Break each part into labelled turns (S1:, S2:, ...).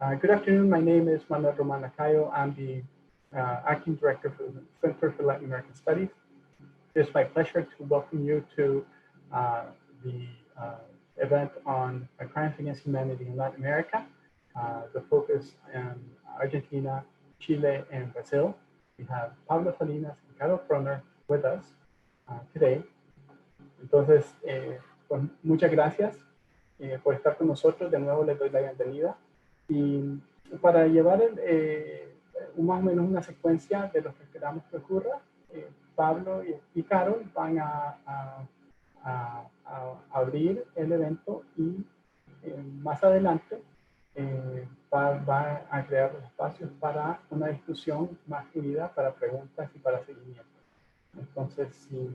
S1: Good afternoon. My name is Manuel Roman Lacayo. I'm the Acting Director for the Center for Latin American Studies. It's my pleasure to welcome you to the event on crimes against humanity in Latin America, the focus in Argentina, Chile, and Brazil. We have Pablo Salinas and Carol Proner with us today. Entonces, pues muchas gracias por estar con nosotros. De nuevo les doy la bienvenida. Y para llevar más o menos una secuencia de lo que esperamos que ocurra, Pablo y Carol van a abrir el evento y más adelante va a crear los espacios para una discusión más fluida, para preguntas y para seguimiento. Entonces, sin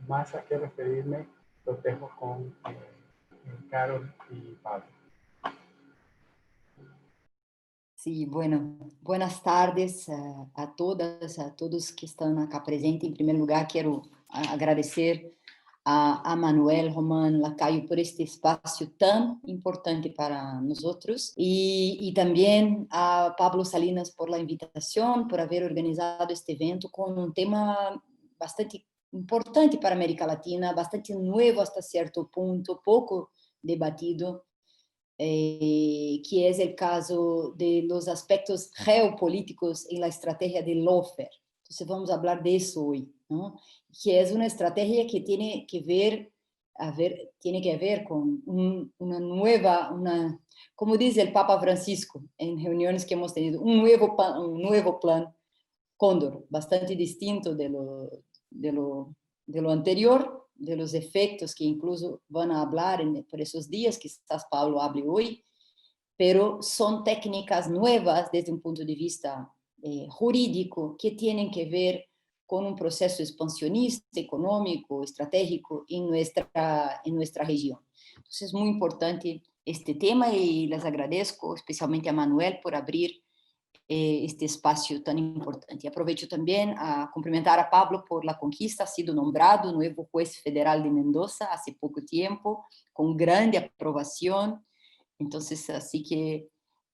S1: más a qué referirme, los dejo con Carol y Pablo.
S2: Sí, bueno, buenas tardes a todas, a todos que estão acá presentes. Em primeiro lugar, quero agradecer a Manuel Roman Lacayo por este espaço tão importante para nós outros e também a Pablo Salinas por la invitação, por haver organizado este evento com um tema bastante importante para a América Latina, bastante novo hasta certo ponto, pouco debatido, que es el caso de los aspectos geopolíticos en la estrategia de lawfare. Entonces vamos a hablar de eso hoy, ¿no? Que es una estrategia que tiene que ver con una nueva, como dice el Papa Francisco en reuniones que hemos tenido, un nuevo plan Cóndor, bastante distinto de lo anterior, de los efectos que incluso van a hablar por esos días, quizás Pablo hable hoy, pero son técnicas nuevas desde un punto de vista jurídico que tienen que ver con un proceso expansionista, económico, estratégico en nuestra región. Entonces es muy importante este tema y les agradezco especialmente a Manuel por abrir este espacio tan importante. Aprovecho también a cumprimentar a Pablo por la conquista, ha sido nombrado nuevo juez federal de Mendoza hace poco tiempo, con grande aprobación. Entonces, así que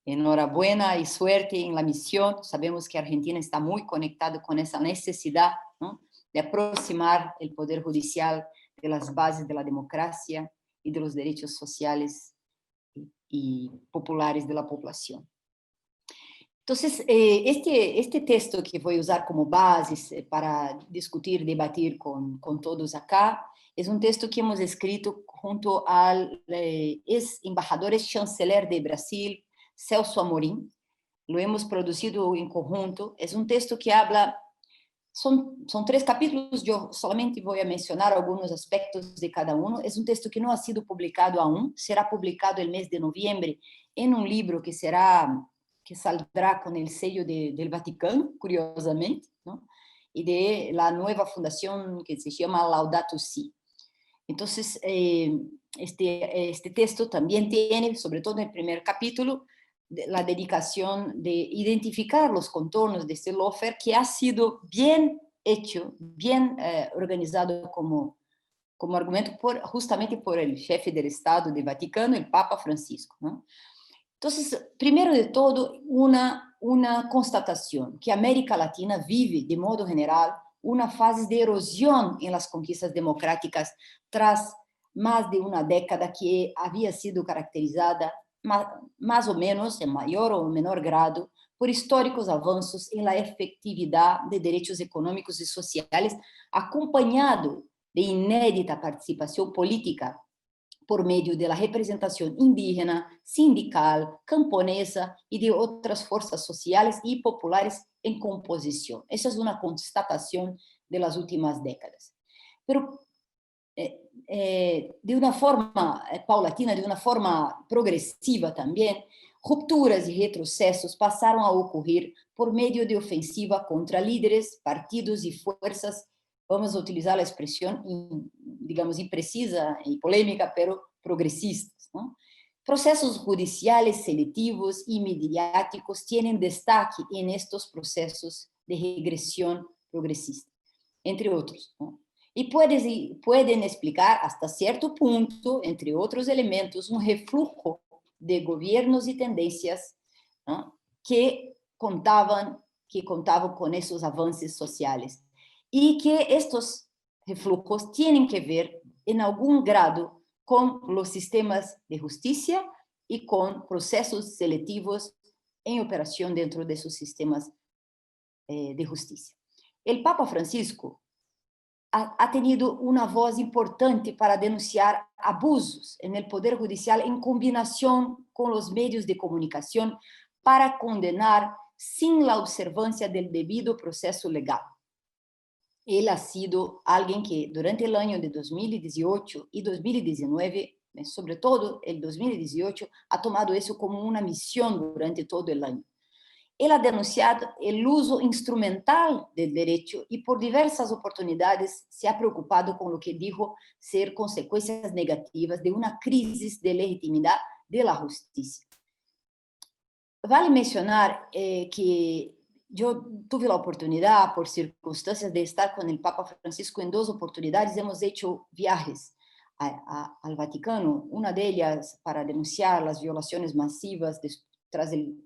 S2: enhorabuena y suerte en la misión. Sabemos que Argentina está muy conectado con esa necesidad, ¿no?, de aproximar el Poder Judicial de las bases de la democracia y de los derechos sociales y populares de la población. Entonces, este texto que voy a usar como base para discutir, debatir con todos acá, es un texto que hemos escrito junto al ex embajador chanceler de Brasil, Celso Amorim. Lo hemos producido en conjunto. Es un texto que habla, son 3 capítulos, yo solamente voy a mencionar algunos aspectos de cada uno. Es un texto que no ha sido publicado aún, será publicado el mes de noviembre en un libro que saldrá con el sello del Vaticano, curiosamente, ¿no?, y de la nueva fundación que se llama Laudato Si. Entonces, este texto también tiene, sobre todo en el primer capítulo, la dedicación de identificar los contornos de este lawfare que ha sido bien hecho, bien organizado como argumento justamente por el jefe del Estado del Vaticano, el Papa Francisco, ¿no? Entonces, primero de todo, una constatación, que América Latina vive, de modo general, una fase de erosión en las conquistas democráticas tras más de una década que había sido caracterizada, más o menos, en mayor o menor grado, por históricos avanços en la efectividad de derechos económicos y sociales, acompañado de inédita participación política por medio de la representación indígena, sindical, camponesa y de otras fuerzas sociales y populares en composición. Esa es una constatación de las últimas décadas. Pero de una forma paulatina, de una forma progresiva también, rupturas y retrocesos pasaron a ocurrir por medio de ofensiva contra líderes, partidos y fuerzas, vamos a utilizar la expresión, digamos, imprecisa y polémica, pero progresistas, ¿no? Procesos judiciales selectivos y mediáticos tienen destaque en estos procesos de regresión progresista, entre otros, ¿no? Y pueden explicar hasta cierto punto, entre otros elementos, un reflujo de gobiernos y tendencias ¿no? que contaban con esos avances sociales y que estos reflujos tienen que ver en algún grado con los sistemas de justicia y con procesos selectivos en operación dentro de esos sistemas de justicia. El Papa Francisco ha tenido una voz importante para denunciar abusos en el Poder Judicial en combinación con los medios de comunicación para condenar sin la observancia del debido proceso legal. Él ha sido alguien que durante el año de 2018 y 2019, sobre todo el 2018, ha tomado eso como una misión durante todo el año. Él ha denunciado el uso instrumental del derecho y por diversas oportunidades se ha preocupado con lo que dijo ser consecuencias negativas de una crisis de legitimidad de la justicia. Vale mencionar que yo tuve la oportunidad, por circunstancias, de estar con el Papa Francisco en 2 oportunidades. Hemos hecho viajes al Vaticano, una de ellas para denunciar las violaciones masivas tras el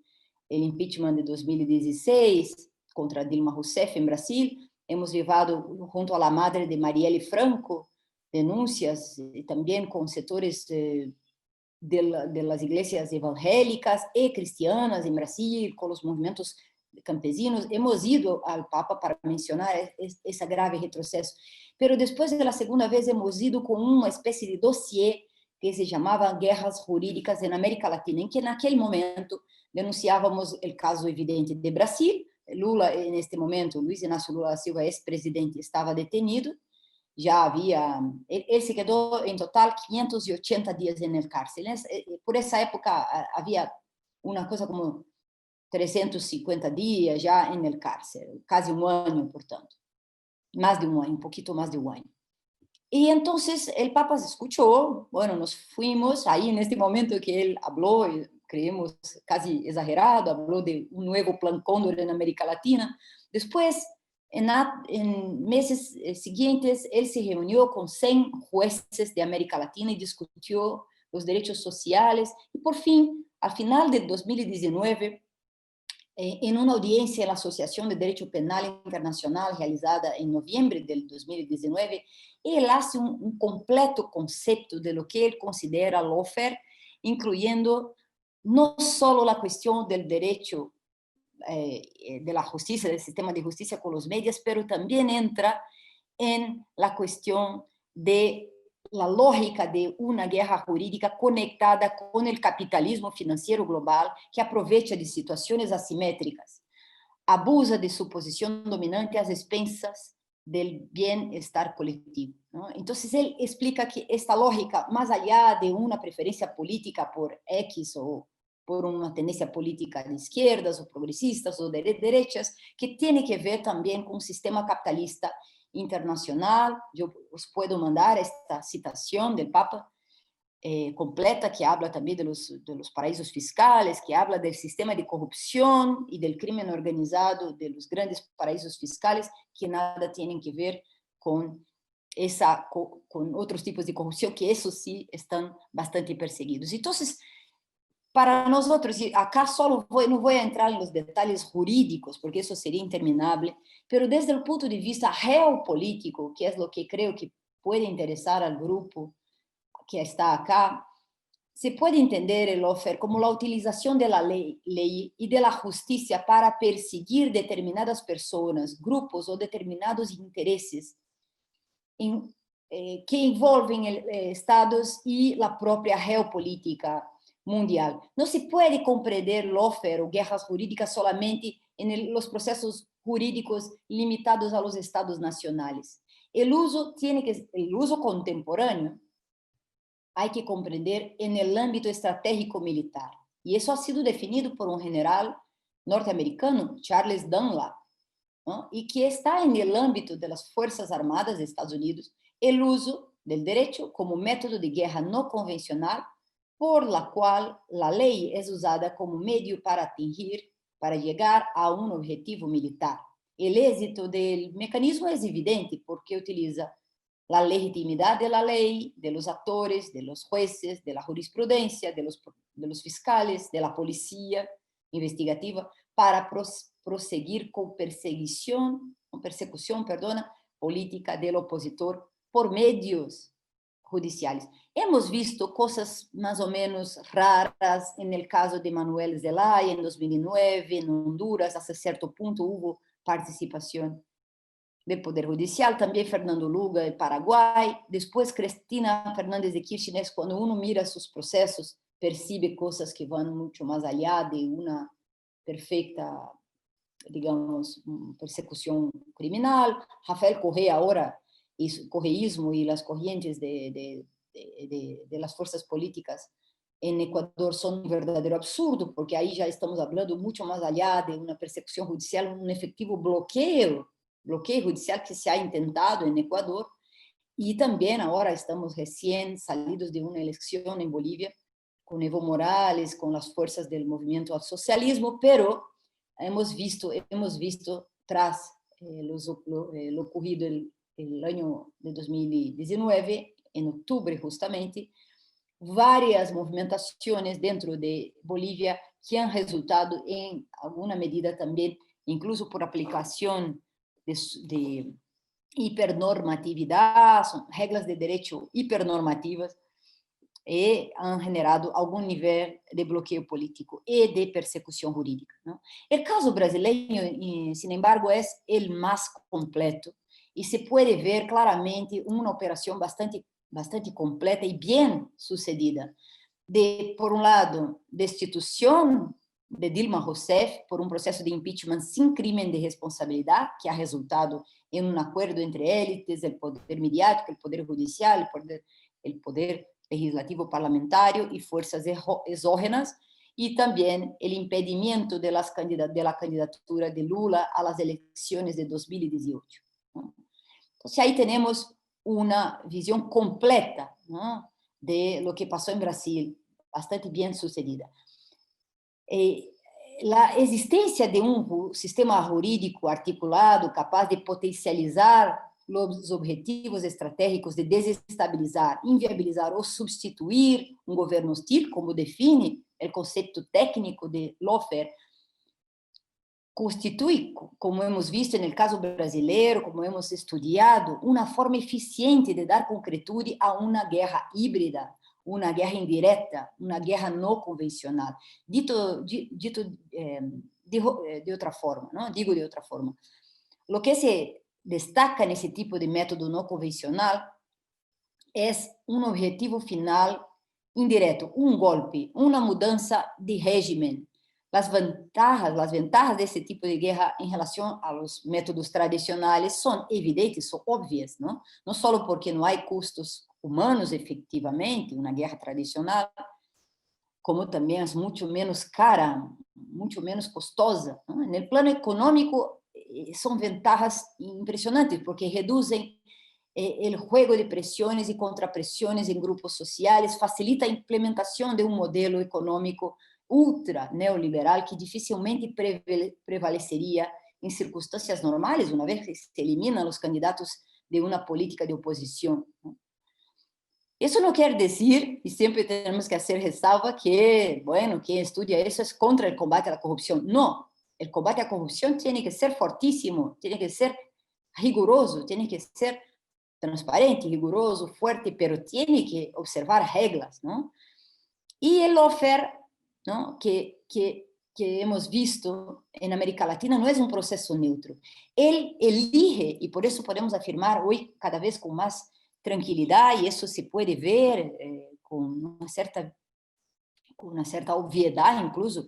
S2: impeachment de 2016 contra Dilma Rousseff en Brasil. Hemos llevado junto a la madre de Marielle Franco denuncias también con sectores de las iglesias evangélicas y cristianas en Brasil, con los movimientos campesinos. Hemos ido al Papa para mencionar ese grave retroceso. Pero después de la segunda vez hemos ido con una especie de dossier que se llamaba Guerras Jurídicas en América Latina, en que en aquel momento denunciábamos el caso evidente de Brasil. Lula, en este momento, Luis Inácio Lula da Silva, ex-presidente, estaba detenido. Ya había, él se quedó en total 580 días en el cárcel. Por esa época había una cosa como 350 días ya en el cárcel, casi un año, por tanto. Más de un año, un poquito más de un año. Y entonces el Papa se escuchó, bueno, nos fuimos, ahí en este momento que él habló, creemos casi exagerado, habló de un nuevo plan Cóndor en América Latina. Después, en meses siguientes, él se reunió con 100 jueces de América Latina y discutió los derechos sociales. Y por fin, al final de 2019, en una audiencia en la Asociación de Derecho Penal Internacional realizada en noviembre del 2019, él hace un completo concepto de lo que él considera lawfare, incluyendo no solo la cuestión del derecho de la justicia, del sistema de justicia con los medios, pero también entra en la cuestión de la lógica de una guerra jurídica conectada con el capitalismo financiero global que aprovecha de situaciones asimétricas, abusa de su posición dominante a las expensas del bienestar colectivo, ¿no? Entonces él explica que esta lógica, más allá de una preferencia política por X o por una tendencia política de izquierdas o progresistas o de derechas, que tiene que ver también con un sistema capitalista internacional. Yo os puedo mandar esta citación del Papa completa, que habla también de los paraísos fiscales, que habla del sistema de corrupción y del crimen organizado de los grandes paraísos fiscales, que nada tienen que ver con otros tipos de corrupción, que esos sí están bastante perseguidos. Entonces, para nosotros, y acá no voy a entrar en los detalles jurídicos, porque eso sería interminable, pero desde el punto de vista geopolítico, que es lo que creo que puede interesar al grupo que está acá, se puede entender el lawfare como la utilización de la ley y de la justicia para perseguir determinadas personas, grupos o determinados intereses que envolven estados y la propia geopolítica mundial. No se puede comprender lawfare o guerras jurídicas solamente en los procesos jurídicos limitados a los estados nacionales. El uso contemporáneo hay que comprender en el ámbito estratégico militar. Y eso ha sido definido por un general norteamericano, Charles Dunlap, ¿no? Y que está en el ámbito de las Fuerzas Armadas de Estados Unidos, el uso del derecho como método de guerra no convencional, por la cual la ley es usada como medio para llegar a un objetivo militar. El éxito del mecanismo es evidente porque utiliza la legitimidad de la ley, de los actores, de los jueces, de la jurisprudencia, de los fiscales, de la policía, investigativa para proseguir con persecución, perdona, política del opositor por medios judiciales. Hemos visto cosas más o menos raras en el caso de Manuel Zelaya en 2009, en Honduras, hasta cierto punto hubo participación del Poder Judicial, también Fernando Luga de Paraguay, después Cristina Fernández de Kirchner, cuando uno mira sus procesos, percibe cosas que van mucho más allá de una perfecta, digamos, persecución criminal. Rafael Correa ahora, y su correísmo y las corrientes de las fuerzas políticas en Ecuador son un verdadero absurdo, porque ahí ya estamos hablando mucho más allá de una persecución judicial, un efectivo bloqueo judicial que se ha intentado en Ecuador, y también ahora estamos recién salidos de una elección en Bolivia con Evo Morales, con las fuerzas del movimiento al socialismo, pero hemos visto tras lo ocurrido el año de 2019, en octubre justamente, varias movimentaciones dentro de Bolivia que han resultado en alguna medida también, incluso por aplicación de hipernormatividad, son reglas de derecho hipernormativas, y han generado algún nivel de bloqueo político y de persecución jurídica, ¿no? El caso brasileño, sin embargo, es el más completo y se puede ver claramente una operación bastante completa y bien sucedida. Por un lado, destitución de Dilma Rousseff por un proceso de impeachment sin crimen de responsabilidad, que ha resultado en un acuerdo entre élites, el poder mediático, el poder judicial, el poder legislativo parlamentario y fuerzas exógenas, y también el impedimento de la candidatura de Lula a las elecciones de 2018. ¿No? Entonces ahí tenemos una visión completa, ¿no?, de lo que pasó en Brasil, bastante bien sucedida. La existencia de un sistema jurídico articulado capaz de potencializar los objetivos estratégicos de desestabilizar, inviabilizar o sustituir un gobierno hostil, como define el concepto técnico de lawfare, constituye, como hemos visto en el caso brasileño, como hemos estudiado, una forma eficiente de dar concretud a una guerra híbrida, una guerra indirecta, una guerra no convencional. Digo de otra forma, ¿no? Digo de otra forma. Lo que se destaca en ese tipo de método no convencional es un objetivo final indirecto, un golpe, una mudanza de régimen. Las ventajas de ese tipo de guerra en relación a los métodos tradicionales son evidentes, son obvias, ¿no? No solo porque no hay costos humanos efectivamente, una guerra tradicional, como también es mucho menos cara, mucho menos costosa, ¿no? En el plano económico son ventajas impresionantes porque reducen el juego de presiones y contrapresiones en grupos sociales, facilita la implementación de un modelo económico ultra neoliberal que dificilmente prevalecería en circunstancias normales, una vez que se eliminan los candidatos de una política de oposición, ¿no? Eso no quiere decir, y siempre tenemos que hacer resalva, que, bueno, quien estudia eso es contra el combate a la corrupción. No, el combate a la corrupción tiene que ser fortísimo, tiene que ser riguroso, tiene que ser transparente, riguroso, fuerte, pero tiene que observar reglas, ¿no? Y el lawfare, ¿no?, que hemos visto en América Latina no es un proceso neutro. Él elige, y por eso podemos afirmar hoy cada vez con más tranquilidad, y eso se puede ver con una cierta obviedad incluso,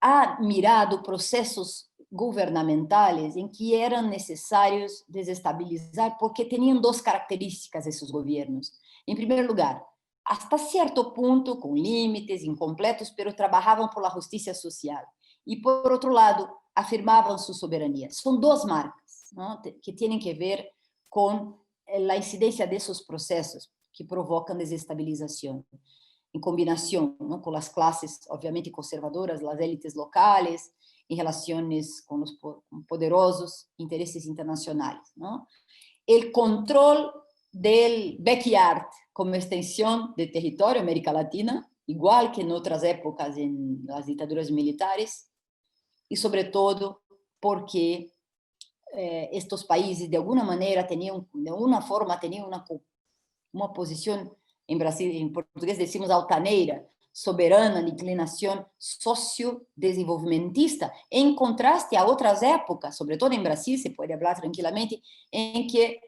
S2: ha mirado procesos gubernamentales en que eran necesarios desestabilizar porque tenían dos características esos gobiernos. En primer lugar, hasta cierto punto, con límites incompletos, pero trabajaban por la justicia social. Y por otro lado, afirmaban su soberanía. Son dos marcas, ¿no?, que tienen que ver con la incidencia de esos procesos que provocan desestabilización, en combinación, ¿no?, con las clases, obviamente, conservadoras, las élites locales, en relaciones con los poderosos intereses internacionales, ¿no? El control del backyard como extensión de territorio América Latina, igual que en otras épocas en las dictaduras militares, y sobre todo porque estos países de alguna manera tenían, de alguna forma tenían una posición, en Brasil, en portugués decimos altaneira, soberana, de inclinación socio-desenvolvimentista, en contraste a otras épocas, sobre todo en Brasil, se puede hablar tranquilamente, en que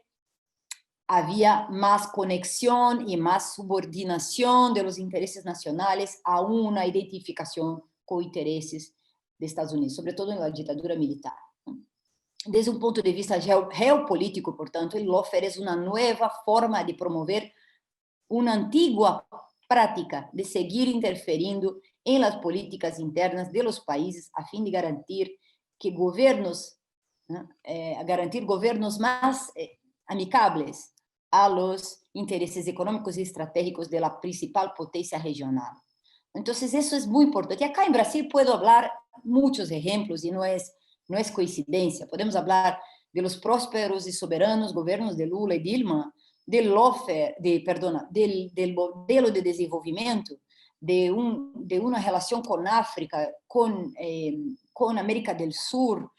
S2: había más conexión y más subordinación de los intereses nacionales a una identificación con intereses de Estados Unidos, sobre todo en la dictadura militar. Desde un punto de vista geopolítico, por tanto, el lawfare es una nueva forma de promover una antigua práctica de seguir interferindo en las políticas internas de los países a fin de garantir que gobiernos, garantir gobiernos más amigables a los intereses económicos y estratégicos de la principal potencia regional. Entonces, eso es muy importante. Y acá en Brasil puedo hablar muchos ejemplos y no es coincidencia. Podemos hablar de los prósperos y soberanos gobiernos de Lula y Dilma, del lawfare, del modelo de desenvolvimento, de una relación con África, con América del Sur,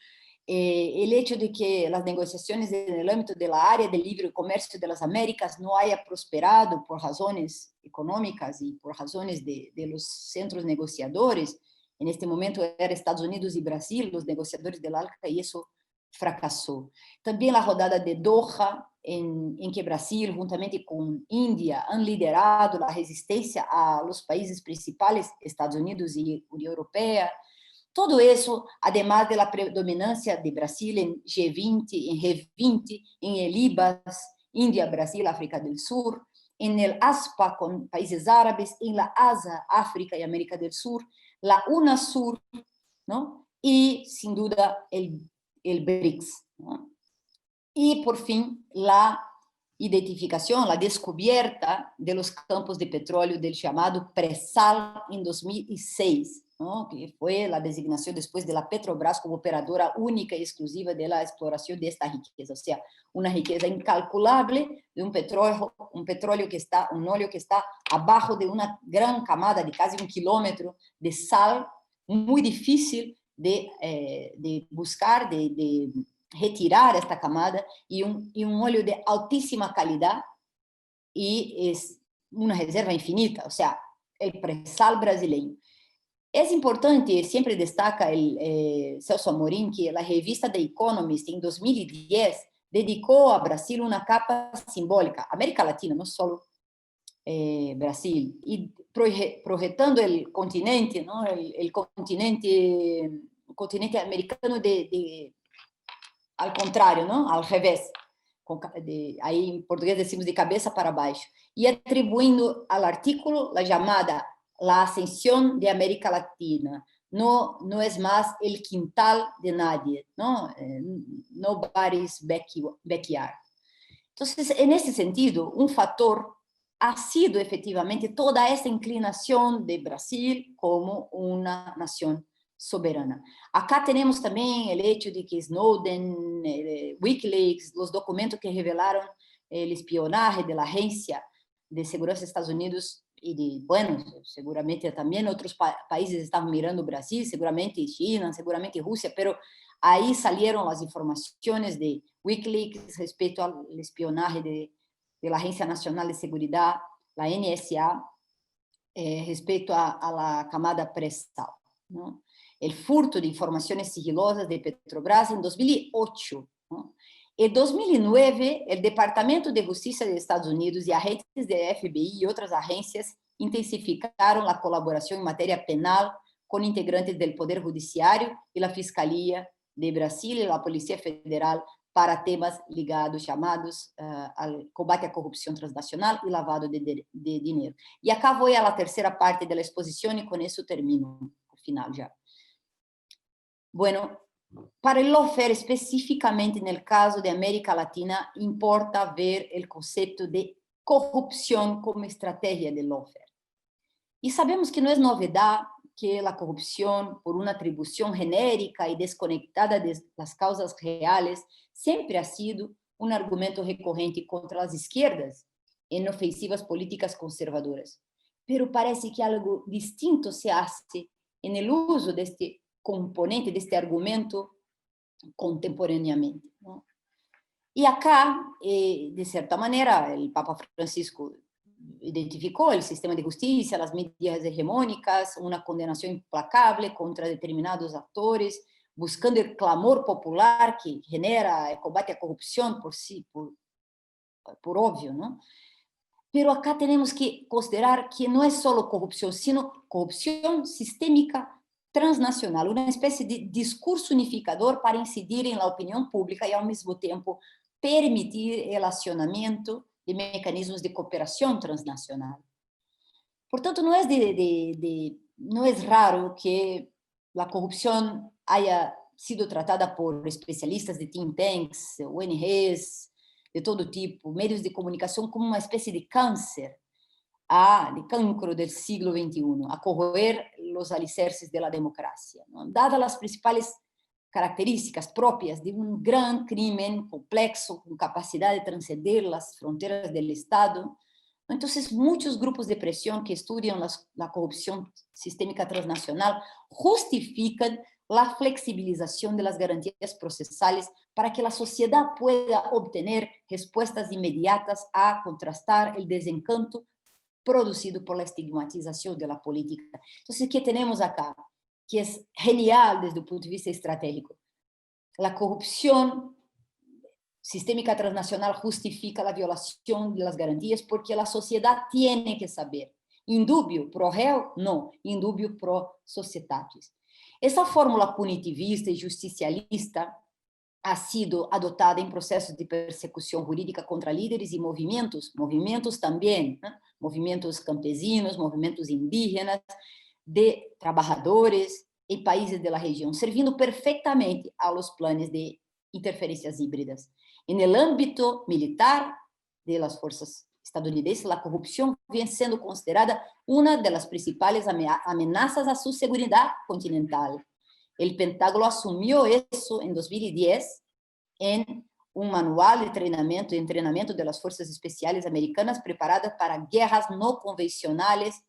S2: el hecho de que las negociaciones en el ámbito de la área de libre comercio de las Américas no haya prosperado por razones económicas y por razones de los centros negociadores. En este momento eran Estados Unidos y Brasil los negociadores del ALCA y eso fracasó. También la rodada de Doha, en que Brasil, juntamente con India, han liderado la resistencia a los países principales, Estados Unidos y Unión Europea. Todo eso, además de la predominancia de Brasil en G20, en G20, en el IBAS, India, Brasil, África del Sur, en el ASPA con países árabes, en la ASA, África y América del Sur, la UNASUR, ¿no? Y sin duda el BRICS, ¿no? Y por fin la identificación, la descubierta de los campos de petróleo del llamado pre-sal en 2006, ¿no? Que fue la designación después de la Petrobras como operadora única y exclusiva de la exploración de esta riqueza, o sea, una riqueza incalculable de un óleo que está abajo de una gran camada de casi 1 kilómetro de sal, muy difícil de buscar, de retirar esta camada, y un óleo de altísima calidad, y es una reserva infinita, o sea, el pre-sal brasileño. Es importante, siempre destaca Celso Amorim, que la revista The Economist en 2010 dedicó a Brasil una capa simbólica, América Latina, no solo Brasil, y proyectando el continente, ¿no? el continente americano al contrario, ¿no? Al revés. Ahí en portugués decimos de cabeza para abajo. Y atribuyendo al artículo la llamada la ascensión de América Latina. No es más el quintal de nadie, ¿no? Nobody's backyard. Entonces, en ese sentido, un factor ha sido efectivamente toda esta inclinación de Brasil como una nación soberana. Acá tenemos también el hecho de que Snowden, Wikileaks, los documentos que revelaron el espionaje de la Agencia de Seguridad de Estados Unidos y bueno, seguramente también otros países estaban mirando Brasil, seguramente China, seguramente Rusia, pero ahí salieron las informaciones de Wikileaks respecto al espionaje de la Agencia Nacional de Seguridad, la NSA, respecto a la camada pre-sal, ¿no? El furto de informaciones sigilosas de Petrobras en 2008, ¿no? En 2009, el Departamento de Justicia de Estados Unidos y agentes de FBI y otras agencias intensificaron la colaboración en materia penal con integrantes del Poder Judiciário y la Fiscalía de Brasil y la Policía Federal para temas ligados, llamados al combate à corrupção transnacional y lavado de dinero. Y acá voy a la tercera parte de la exposición y con eso termino, al final ya. Bueno, para el lawfare, específicamente en el caso de América Latina, importa ver el concepto de corrupción como estrategia del lawfare. Y sabemos que no es novedad que la corrupción, por una atribución genérica y desconectada de las causas reales, siempre ha sido un argumento recurrente contra las izquierdas en ofensivas políticas conservadoras. Pero parece que algo distinto se hace en el uso de este componente, de este argumento contemporáneamente, ¿no? Y acá, de cierta manera, el Papa Francisco identificó el sistema de justicia, las medidas hegemónicas, una condenación implacable contra determinados actores, buscando el clamor popular que genera el combate a corrupción por obvio, ¿no? Pero acá tenemos que considerar que no es solo corrupción, sino corrupción sistémica transnacional, una especie de discurso unificador para incidir en la opinión pública y al mismo tiempo permitir el accionamiento de mecanismos de cooperación transnacional. Por tanto, no es raro que la corrupción haya sido tratada por especialistas de think tanks, ONGs, de todo tipo, medios de comunicación, como una especie de cáncer, de cancro del siglo XXI, a corroer los alicerces de la democracia, ¿no? Dadas las principales características propias de un gran crimen complejo, con capacidad de trascender las fronteras del Estado. Entonces, muchos grupos de presión que estudian la corrupción sistémica transnacional justifican la flexibilización de las garantías procesales para que la sociedad pueda obtener respuestas inmediatas a contrastar el desencanto producido por la estigmatización de la política. Entonces, ¿qué tenemos acá? Que es genial desde el punto de vista estratégico. La corrupción sistémica transnacional justifica la violación de las garantías porque la sociedad tiene que saber. Indubio pro réu, no. Indubio pro societatis. Essa fórmula punitivista e justicialista ha sido adotada em processos de persecução jurídica contra líderes e movimentos também, né? Movimentos campesinos, movimentos indígenas, de trabalhadores em países da região, servindo perfeitamente a los planos de interferências híbridas. En el ámbito militar de las fuerzas estadounidenses, la corrupción viene siendo considerada una de las principales amenazas a su seguridad continental. El Pentágono asumió eso en 2010 en un manual de entrenamiento de las fuerzas especiales americanas preparadas para guerras no convencionales,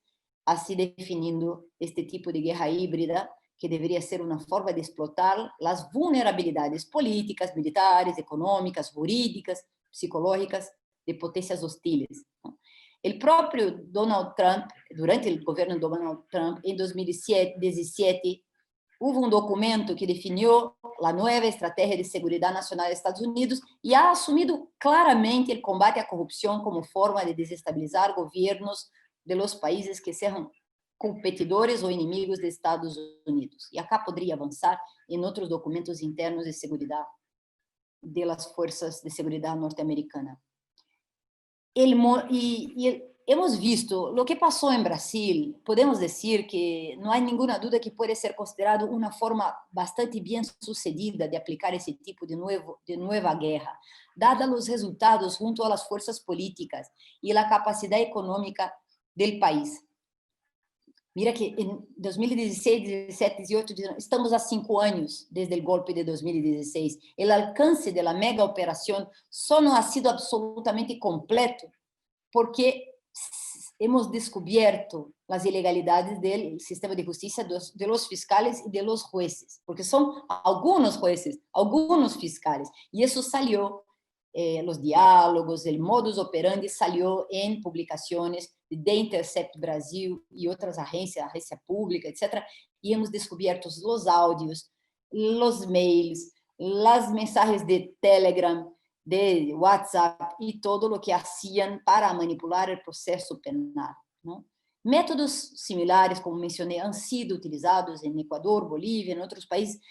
S2: así definiendo este tipo de guerra híbrida que debería ser una forma de explotar las vulnerabilidades políticas, militares, económicas, jurídicas, psicológicas de potencias hostiles. El propio Donald Trump, durante el gobierno de Donald Trump, en 2017, hubo un documento que definió la nueva estrategia de seguridad nacional de Estados Unidos y ha asumido claramente el combate a corrupción como forma de desestabilizar gobiernos de los países que sean competidores ou inimigos de Estados Unidos. E acá poderia avançar em outros documentos internos de segurança de las fuerzas de seguridad norteamericana. Hemos visto lo que pasó en Brasil. Podemos decir que no hay ninguna duda que puede ser considerado una forma bastante bien sucedida de aplicar ese tipo de nueva guerra, dada los resultados junto a las fuerzas políticas y la capacidad económica del país. Mira que en 2016, 17, 18, 19, estamos a 5 años desde el golpe de 2016. El alcance de la mega operación solo ha sido absolutamente completo porque hemos descubierto las ilegalidades del sistema de justicia de los fiscales y de los jueces, porque son algunos jueces, algunos fiscales, y eso salió, los diálogos, el modus operandi salió en publicaciones de The Intercept Brasil y otras agencias, agencia pública, etc. Y hemos descubierto los audios, los mails, las mensajes de Telegram, de WhatsApp y todo lo que hacían para manipular el proceso penal, ¿no? Métodos similares, como mencioné, han sido utilizados en Ecuador, Bolivia, en otros países.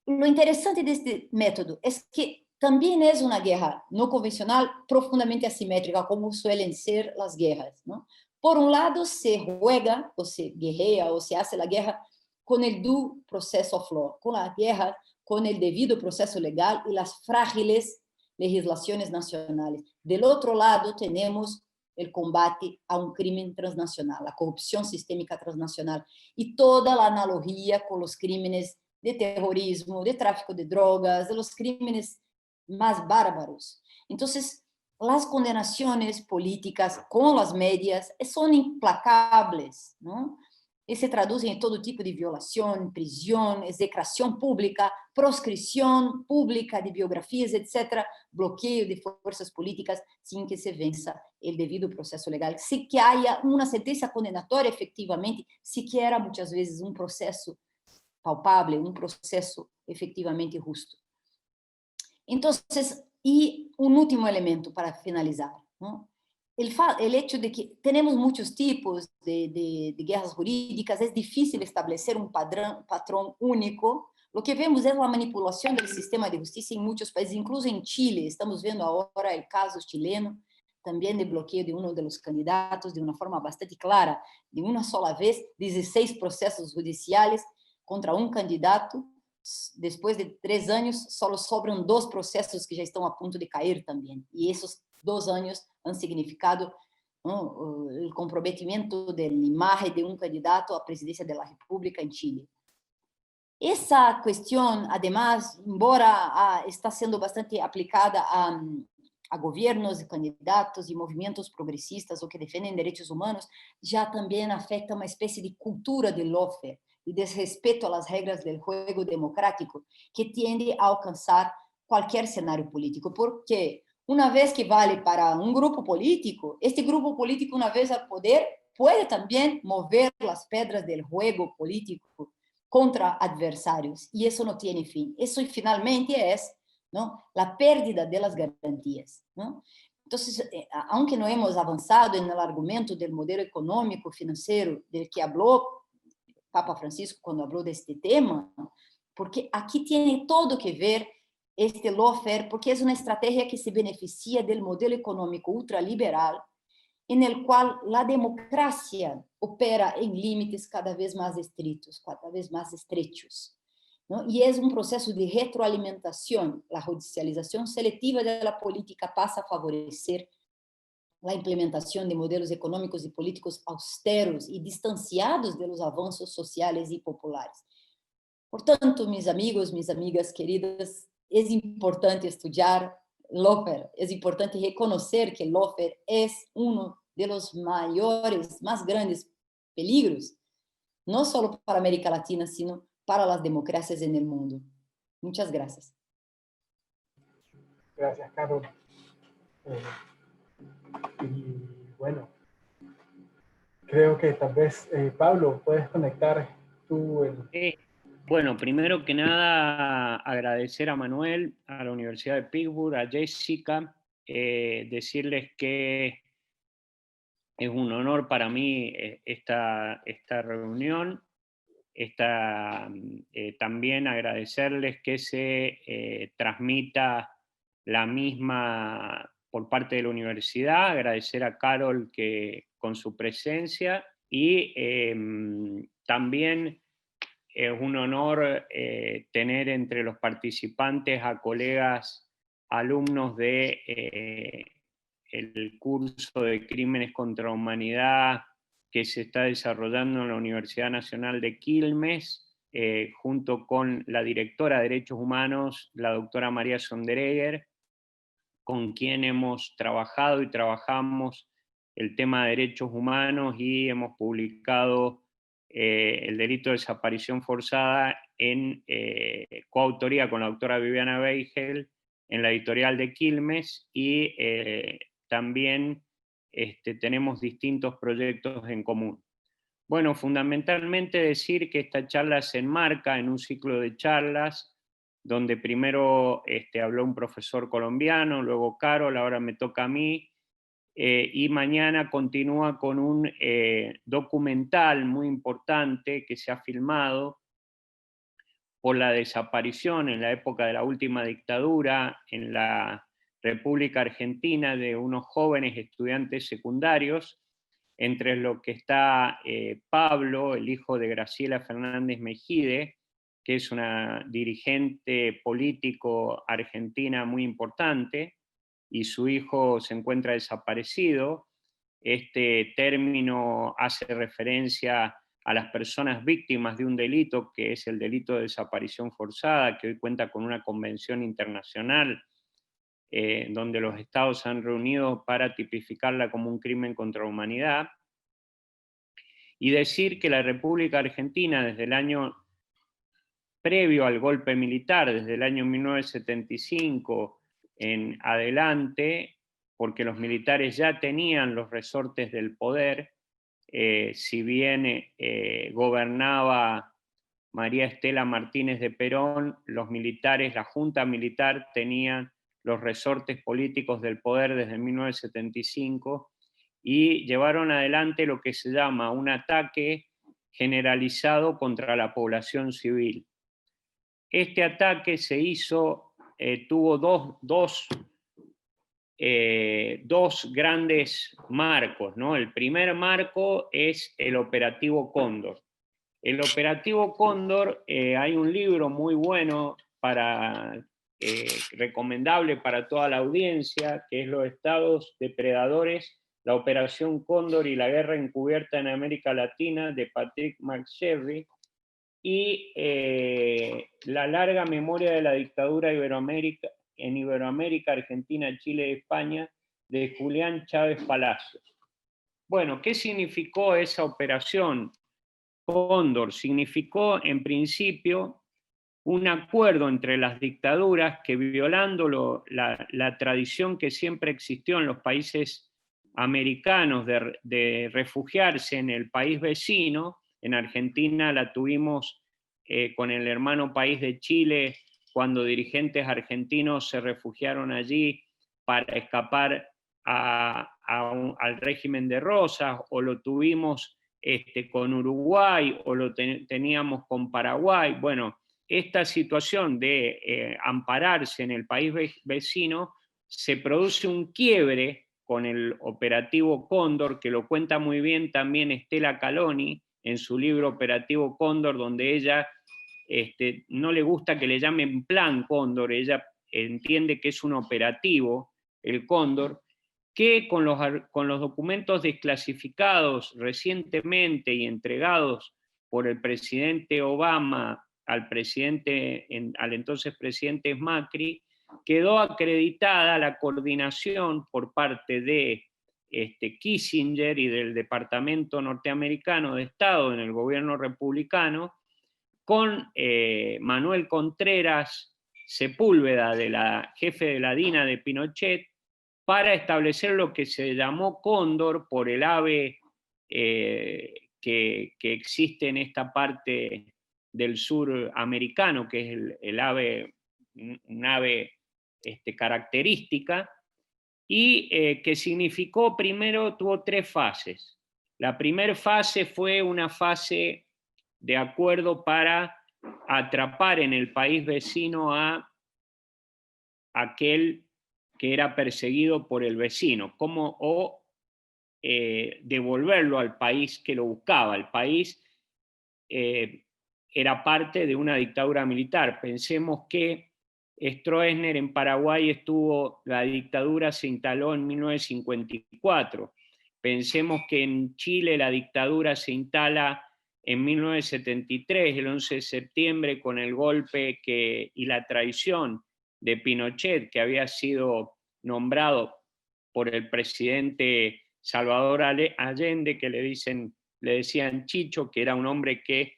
S2: Lo interesante de este método es que también es una guerra no convencional profundamente asimétrica, como suelen ser las guerras, ¿no? Por un lado, se juega, o se guerrea, o se hace la guerra con el due process of law, con la guerra, con el debido proceso legal y las frágiles legislaciones nacionales. Del otro lado, tenemos el combate a un crimen transnacional, la corrupción sistémica transnacional, y toda la analogía con los crímenes de terrorismo, de tráfico de drogas, de los crímenes más bárbaros. Entonces, las condenaciones políticas con las medias son implacables, ¿no? y se traducen en todo tipo de violación, prisión, execración pública, proscripción pública de biografías, etc., bloqueo de fuerzas políticas sin que se venza el debido proceso legal, sin que haya una sentencia condenatoria efectivamente, siquiera muchas veces un proceso palpable, un proceso efectivamente justo. Entonces, y un último elemento para finalizar, ¿no? El hecho de que tenemos muchos tipos de guerras jurídicas, es difícil establecer un patrón único. Lo que vemos es la manipulación del sistema de justicia en muchos países, incluso en Chile. Estamos viendo ahora el caso chileno, también de bloqueo de uno de los candidatos, de una forma bastante clara, de una sola vez, 16 procesos judiciales contra un candidato. Después de 3 años, solo sobran 2 procesos que ya están a punto de caer también. Y esos 2 años han significado, ¿no?, el comprometimiento de la imagen de un candidato a presidencia de la República en Chile. Esa cuestión, además, embora está siendo bastante aplicada a gobiernos, candidatos y movimientos progresistas o que defienden derechos humanos, ya también afecta una especie de cultura de lawfare y desrespeto a las reglas del juego democrático que tiende a alcanzar cualquier escenario político. Porque una vez que vale para un grupo político, este grupo político, una vez al poder, puede también mover las piedras del juego político contra adversarios, y eso no tiene fin. Eso finalmente es, ¿no?, la pérdida de las garantías, ¿no? Entonces, aunque no hemos avanzado en el argumento del modelo económico financiero del que habló Papa Francisco cuando habló de este tema, porque aquí tiene todo que ver este lawfare, porque es una estrategia que se beneficia del modelo económico ultraliberal, en el cual la democracia opera en límites cada vez más estrictos, cada vez más estrechos, ¿no? Y es un proceso de retroalimentación. La judicialización selectiva de la política pasa a favorecer la implementación de modelos económicos y políticos austeros y distanciados de los avances sociales y populares. Por tanto, mis amigos, mis amigas queridas, es importante estudiar lawfare, es importante reconocer que el lawfare es uno de los mayores, más grandes peligros, no solo para América Latina, sino para las democracias en el mundo. Muchas gracias.
S1: Gracias, Carol. Y bueno, creo que tal vez, Pablo, puedes conectar tú el...
S3: Bueno, primero que nada, agradecer a Manuel, a la Universidad de Pittsburgh, a Jessica, decirles que es un honor para mí esta reunión. También agradecerles que se transmita la misma por parte de la universidad, agradecer a Carol con su presencia, y también es un honor tener entre los participantes a colegas alumnos de el curso de Crímenes contra la Humanidad que se está desarrollando en la Universidad Nacional de Quilmes, junto con la directora de Derechos Humanos, la doctora María Sonderegger, con quien hemos trabajado y trabajamos el tema de derechos humanos, y hemos publicado el delito de desaparición forzada en coautoría con la doctora Viviana Beigel en la editorial de Quilmes, y también tenemos distintos proyectos en común. Bueno, fundamentalmente decir que esta charla se enmarca en un ciclo de charlas donde primero habló un profesor colombiano, luego Carol, ahora me toca a mí, y mañana continúa con un documental muy importante que se ha filmado por la desaparición en la época de la última dictadura en la República Argentina de unos jóvenes estudiantes secundarios, entre los que está Pablo, el hijo de Graciela Fernández Mejide, que es una dirigente político argentina muy importante, y su hijo se encuentra desaparecido. Este término hace referencia a las personas víctimas de un delito, que es el delito de desaparición forzada, que hoy cuenta con una convención internacional donde los estados se han reunido para tipificarla como un crimen contra la humanidad. y decir que la República Argentina, desde el año previo al golpe militar, desde el año 1975 en adelante, porque los militares ya tenían los resortes del poder, si bien gobernaba María Estela Martínez de Perón, los militares, la Junta Militar, tenían los resortes políticos del poder desde 1975 y llevaron adelante lo que se llama un ataque generalizado contra la población civil. Este ataque se hizo, tuvo dos grandes marcos, ¿no? El primer marco es el Operativo Cóndor. El Operativo Cóndor, hay un libro muy bueno recomendable para toda la audiencia, que es Los Estados Depredadores, la Operación Cóndor y la Guerra Encubierta en América Latina, de Patrick McSherry, y La larga memoria de la dictadura en Iberoamérica, Argentina, Chile y España, de Julián Chávez Palacios. Bueno, ¿qué significó esa operación Cóndor? Significó, en principio, un acuerdo entre las dictaduras que, violando la tradición que siempre existió en los países americanos de refugiarse en el país vecino. En Argentina la tuvimos con el hermano país de Chile, cuando dirigentes argentinos se refugiaron allí para escapar al régimen de Rosas, o lo tuvimos con Uruguay, o lo teníamos con Paraguay. Bueno, esta situación de ampararse en el país vecino, se produce un quiebre con el Operativo Cóndor, que lo cuenta muy bien también Estela Caloni en su libro Operativo Cóndor, donde ella no le gusta que le llamen Plan Cóndor, ella entiende que es un operativo, el Cóndor, que con los documentos desclasificados recientemente y entregados por el presidente Obama al entonces presidente Macri, quedó acreditada la coordinación por parte de Kissinger y del Departamento Norteamericano de Estado en el gobierno republicano, con Manuel Contreras Sepúlveda, jefe de la DINA de Pinochet, para establecer lo que se llamó Cóndor por el ave que existe en esta parte del sur americano, que es el ave, un ave característica, y que significó, primero tuvo 3 fases. La primera fase fue una fase de acuerdo para atrapar en el país vecino a aquel que era perseguido por el vecino, o devolverlo al país que lo buscaba. El país era parte de una dictadura militar. Pensemos que Stroessner en Paraguay la dictadura se instaló en 1954. Pensemos que en Chile la dictadura se instala en 1973, el 11 de septiembre, con el golpe y la traición de Pinochet, que había sido nombrado por el presidente Salvador Allende, que le decían Chicho, que era un hombre que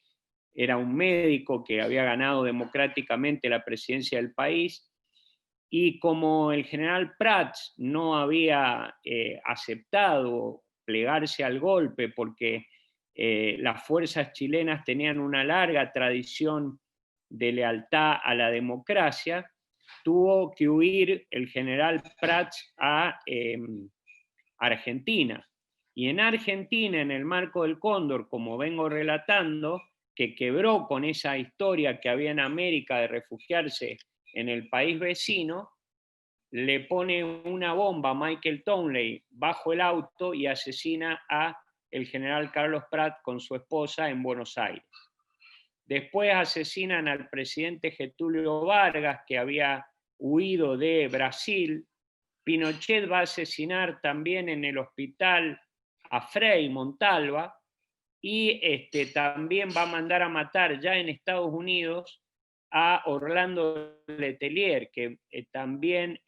S3: era un médico que había ganado democráticamente la presidencia del país, y como el general Prats no había aceptado plegarse al golpe porque las fuerzas chilenas tenían una larga tradición de lealtad a la democracia, tuvo que huir el general Prats a Argentina. Y en Argentina, en el marco del Cóndor, como vengo relatando, que quebró con esa historia que había en América de refugiarse en el país vecino, le pone una bomba a Michael Townley bajo el auto y asesina a el general Carlos Prat con su esposa en Buenos Aires. Después asesinan al presidente Getúlio Vargas, que había huido de Brasil. Pinochet va a asesinar también en el hospital a Frei Montalva, y también va a mandar a matar ya en Estados Unidos a Orlando Letelier, que también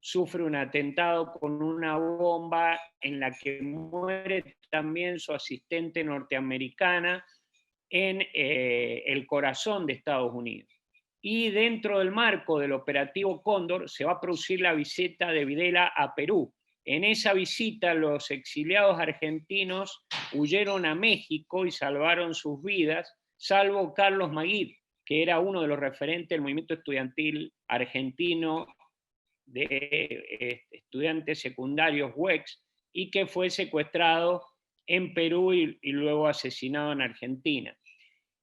S3: sufre un atentado con una bomba en la que muere también su asistente norteamericana en el corazón de Estados Unidos. Y dentro del marco del operativo Cóndor se va a producir la visita de Videla a Perú. En esa visita los exiliados argentinos huyeron a México y salvaron sus vidas, salvo Carlos Maguid, que era uno de los referentes del movimiento estudiantil argentino de estudiantes secundarios WEX, y que fue secuestrado en Perú y luego asesinado en Argentina.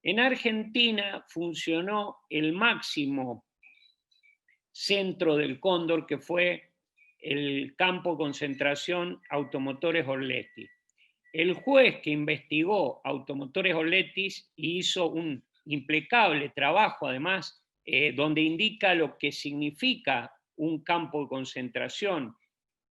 S3: En Argentina funcionó el máximo centro del Cóndor, que fue el campo de concentración Automotores Orletti. El juez que investigó Automotores Orletti hizo un impecable trabajo, además, donde indica lo que significa un campo de concentración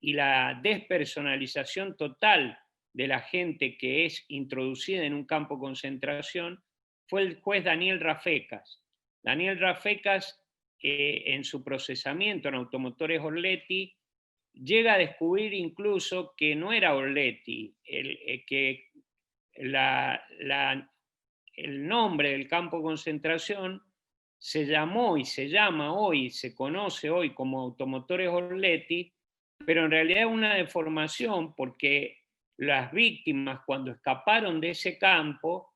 S3: y la despersonalización total de la gente que es introducida en un campo de concentración, fue el juez Daniel Rafecas. Daniel Rafecas, en su procesamiento en Automotores Orletti, llega a descubrir incluso que no era Orletti, que el nombre del campo de concentración se llamó y se llama hoy, se conoce hoy como Automotores Orletti, pero en realidad es una deformación porque las víctimas, cuando escaparon de ese campo,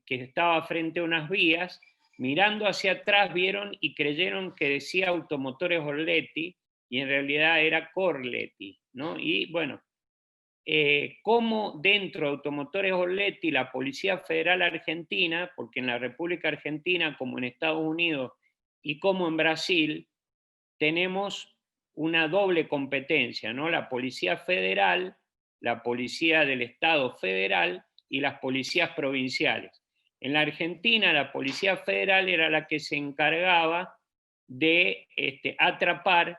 S3: que estaba frente a unas vías, mirando hacia atrás vieron y creyeron que decía Automotores Orletti, y en realidad era Corletti, ¿no? Y bueno, como dentro de Automotores Orletti la Policía Federal Argentina, porque en la República Argentina, como en Estados Unidos y como en Brasil, tenemos una doble competencia, ¿no? La Policía Federal, la Policía del Estado Federal y las policías provinciales. En la Argentina, la Policía Federal era la que se encargaba de atrapar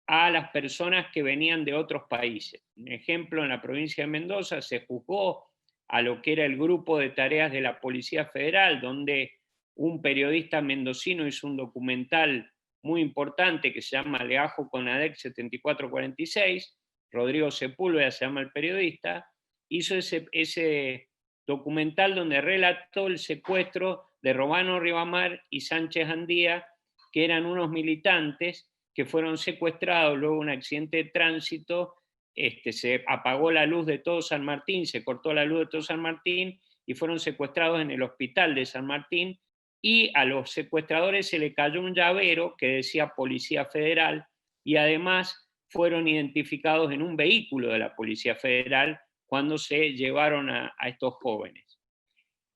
S3: a las personas que venían de otros países. Un ejemplo, en la provincia de Mendoza se juzgó a lo que era el grupo de tareas de la Policía Federal, donde un periodista mendocino hizo un documental muy importante que se llama Leajo con ADEC 7446, Rodrigo Sepúlveda se llama el periodista, hizo ese documental donde relató el secuestro de Romano Ribamar y Sánchez Andía, que eran unos militantes que fueron secuestrados luego de un accidente de tránsito. Se apagó la luz de todo San Martín, se cortó la luz de todo San Martín y fueron secuestrados en el hospital de San Martín, y a los secuestradores se le cayó un llavero que decía Policía Federal, y además fueron identificados en un vehículo de la Policía Federal cuando se llevaron a estos jóvenes.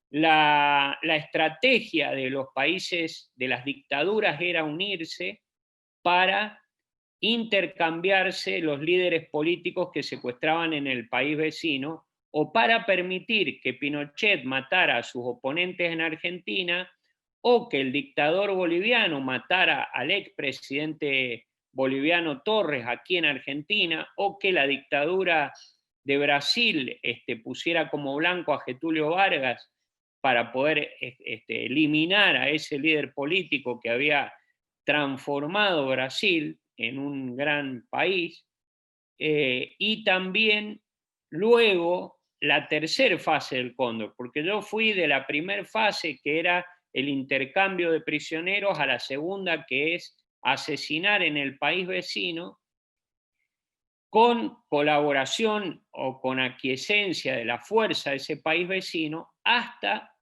S3: La estrategia de los países, de las dictaduras, era unirse para intercambiarse los líderes políticos que secuestraban en el país vecino, o para permitir que Pinochet matara a sus oponentes en Argentina, o que el dictador boliviano matara al expresidente boliviano Torres aquí en Argentina, o que la dictadura de Brasil pusiera como blanco a Getúlio Vargas para poder eliminar a ese líder político que había transformado Brasil en un gran país, y también luego la tercera fase del Cóndor, porque yo fui de la primera fase, que era el intercambio de prisioneros, a la segunda, que es asesinar en el país vecino, con colaboración o con aquiescencia de la fuerza de ese país vecino, hasta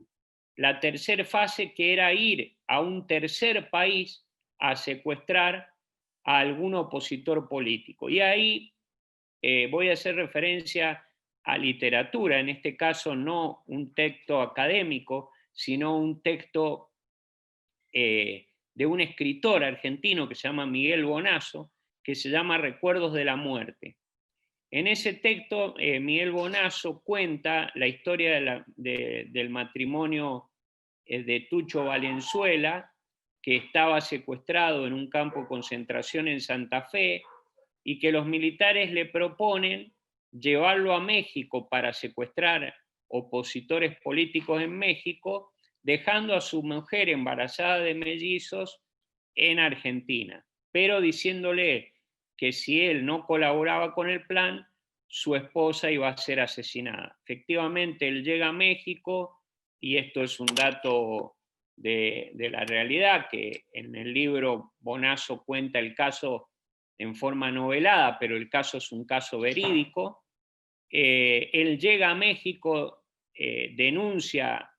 S3: la tercera fase, que era ir a un tercer país a secuestrar a algún opositor político. Y ahí voy a hacer referencia a literatura, en este caso no un texto académico, sino un texto de un escritor argentino que se llama Miguel Bonazo, que se llama Recuerdos de la Muerte. En ese texto, Miguel Bonazo cuenta la historia del matrimonio de Tucho Valenzuela, que estaba secuestrado en un campo de concentración en Santa Fe, y que los militares le proponen llevarlo a México para secuestrar opositores políticos en México, dejando a su mujer embarazada de mellizos en Argentina, pero diciéndole: que si él no colaboraba con el plan, su esposa iba a ser asesinada. Efectivamente, él llega a México, y esto es un dato de la realidad, que en el libro Bonazo cuenta el caso en forma novelada, pero el caso es un caso verídico. Él llega a México, denuncia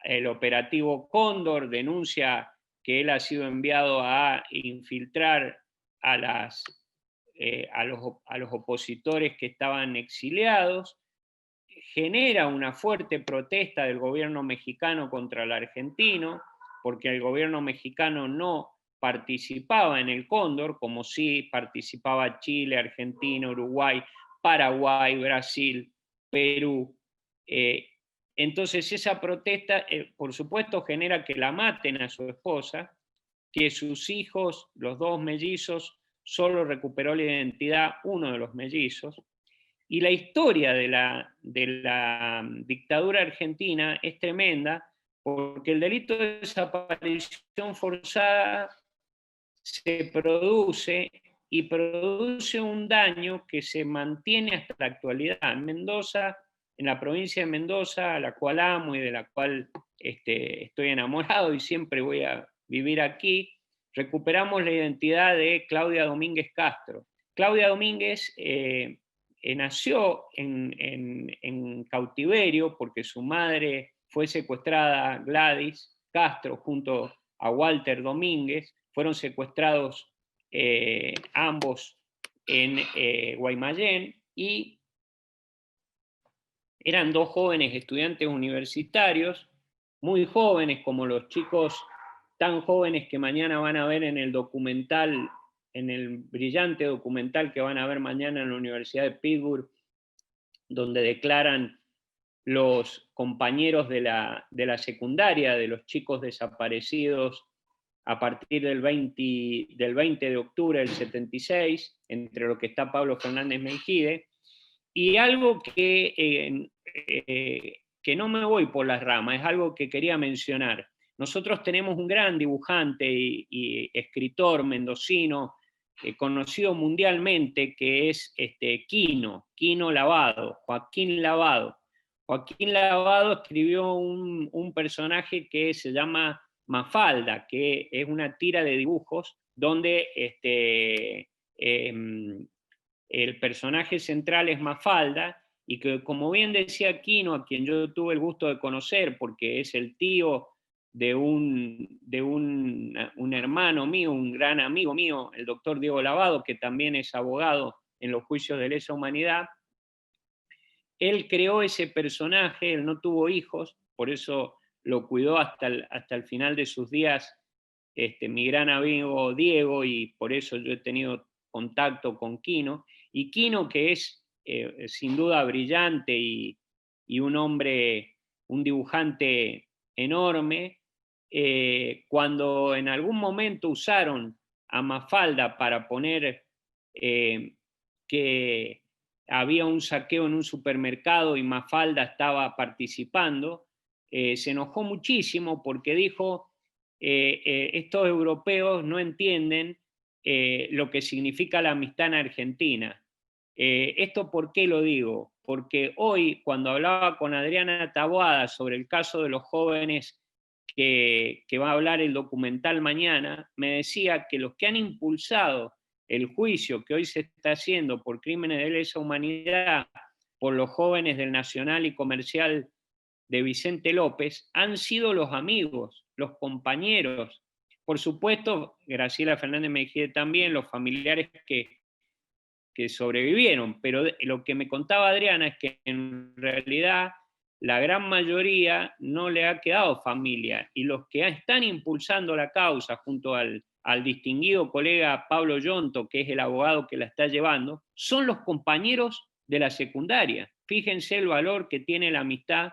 S3: el operativo Cóndor, denuncia que él ha sido enviado a infiltrar a los opositores que estaban exiliados, genera una fuerte protesta del gobierno mexicano contra el argentino, porque el gobierno mexicano no participaba en el Cóndor, como sí participaba Chile, Argentina, Uruguay, Paraguay, Brasil, Perú. Entonces esa protesta, por supuesto, genera que la maten a su esposa, que sus hijos, los dos mellizos, solo recuperó la identidad uno de los mellizos. Y la historia de la dictadura argentina es tremenda, porque el delito de desaparición forzada se produce y produce un daño que se mantiene hasta la actualidad. En Mendoza, en la provincia de Mendoza, a la cual amo y de la cual estoy enamorado y siempre voy a vivir aquí, recuperamos la identidad de Claudia Domínguez Castro. Claudia Domínguez nació en cautiverio porque su madre fue secuestrada, Gladys Castro, junto a Walter Domínguez, fueron secuestrados ambos en Guaymallén, y eran dos jóvenes estudiantes universitarios, muy jóvenes, como los chicos tan jóvenes que mañana van a ver en el documental, en el brillante documental que van a ver mañana en la Universidad de Pittsburgh, donde declaran los compañeros de la secundaria, de los chicos desaparecidos a partir del 20 de octubre del 76, entre lo que está Pablo Fernández Mejide. Y algo que no me voy por las ramas, es algo que quería mencionar. Nosotros tenemos un gran dibujante y escritor mendocino, conocido mundialmente, que es Quino Lavado, Joaquín Lavado. Joaquín Lavado escribió un personaje que se llama Mafalda, que es una tira de dibujos donde el personaje central es Mafalda, y que, como bien decía Quino, a quien yo tuve el gusto de conocer porque es el tío de un hermano mío, un gran amigo mío, el doctor Diego Lavado, que también es abogado en los juicios de lesa humanidad. Él creó ese personaje, él no tuvo hijos, por eso lo cuidó hasta el final de sus días mi gran amigo Diego, y por eso yo he tenido contacto con Quino. Y Quino, que es sin duda brillante y un hombre, un dibujante enorme, cuando en algún momento usaron a Mafalda para poner que había un saqueo en un supermercado y Mafalda estaba participando, se enojó muchísimo porque dijo, estos europeos no entienden lo que significa la amistad en Argentina. ¿Esto por qué lo digo? Porque hoy, cuando hablaba con Adriana Taboada sobre el caso de los jóvenes que va a hablar el documental mañana, me decía que los que han impulsado el juicio que hoy se está haciendo por crímenes de lesa humanidad por los jóvenes del Nacional y Comercial de Vicente López han sido los amigos, los compañeros, por supuesto, Graciela Fernández Mejide también, los familiares que sobrevivieron, pero lo que me contaba Adriana es que en realidad la gran mayoría no le ha quedado familia, y los que están impulsando la causa junto al distinguido colega Pablo Yonto, que es el abogado que la está llevando, son los compañeros de la secundaria. Fíjense el valor que tiene la amistad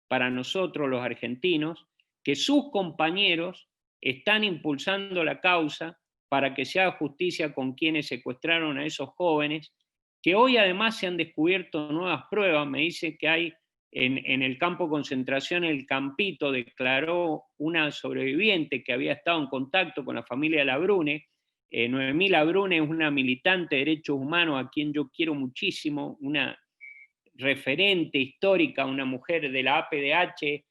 S3: para nosotros los argentinos, que sus compañeros están impulsando la causa para que se haga justicia con quienes secuestraron a esos jóvenes, que hoy además se han descubierto nuevas pruebas. Me dice que hay en el campo de concentración, el Campito declaró una sobreviviente que había estado en contacto con la familia Labrune, Noemí Labrune es una militante de derechos humanos a quien yo quiero muchísimo, una referente histórica, una mujer de la APDH,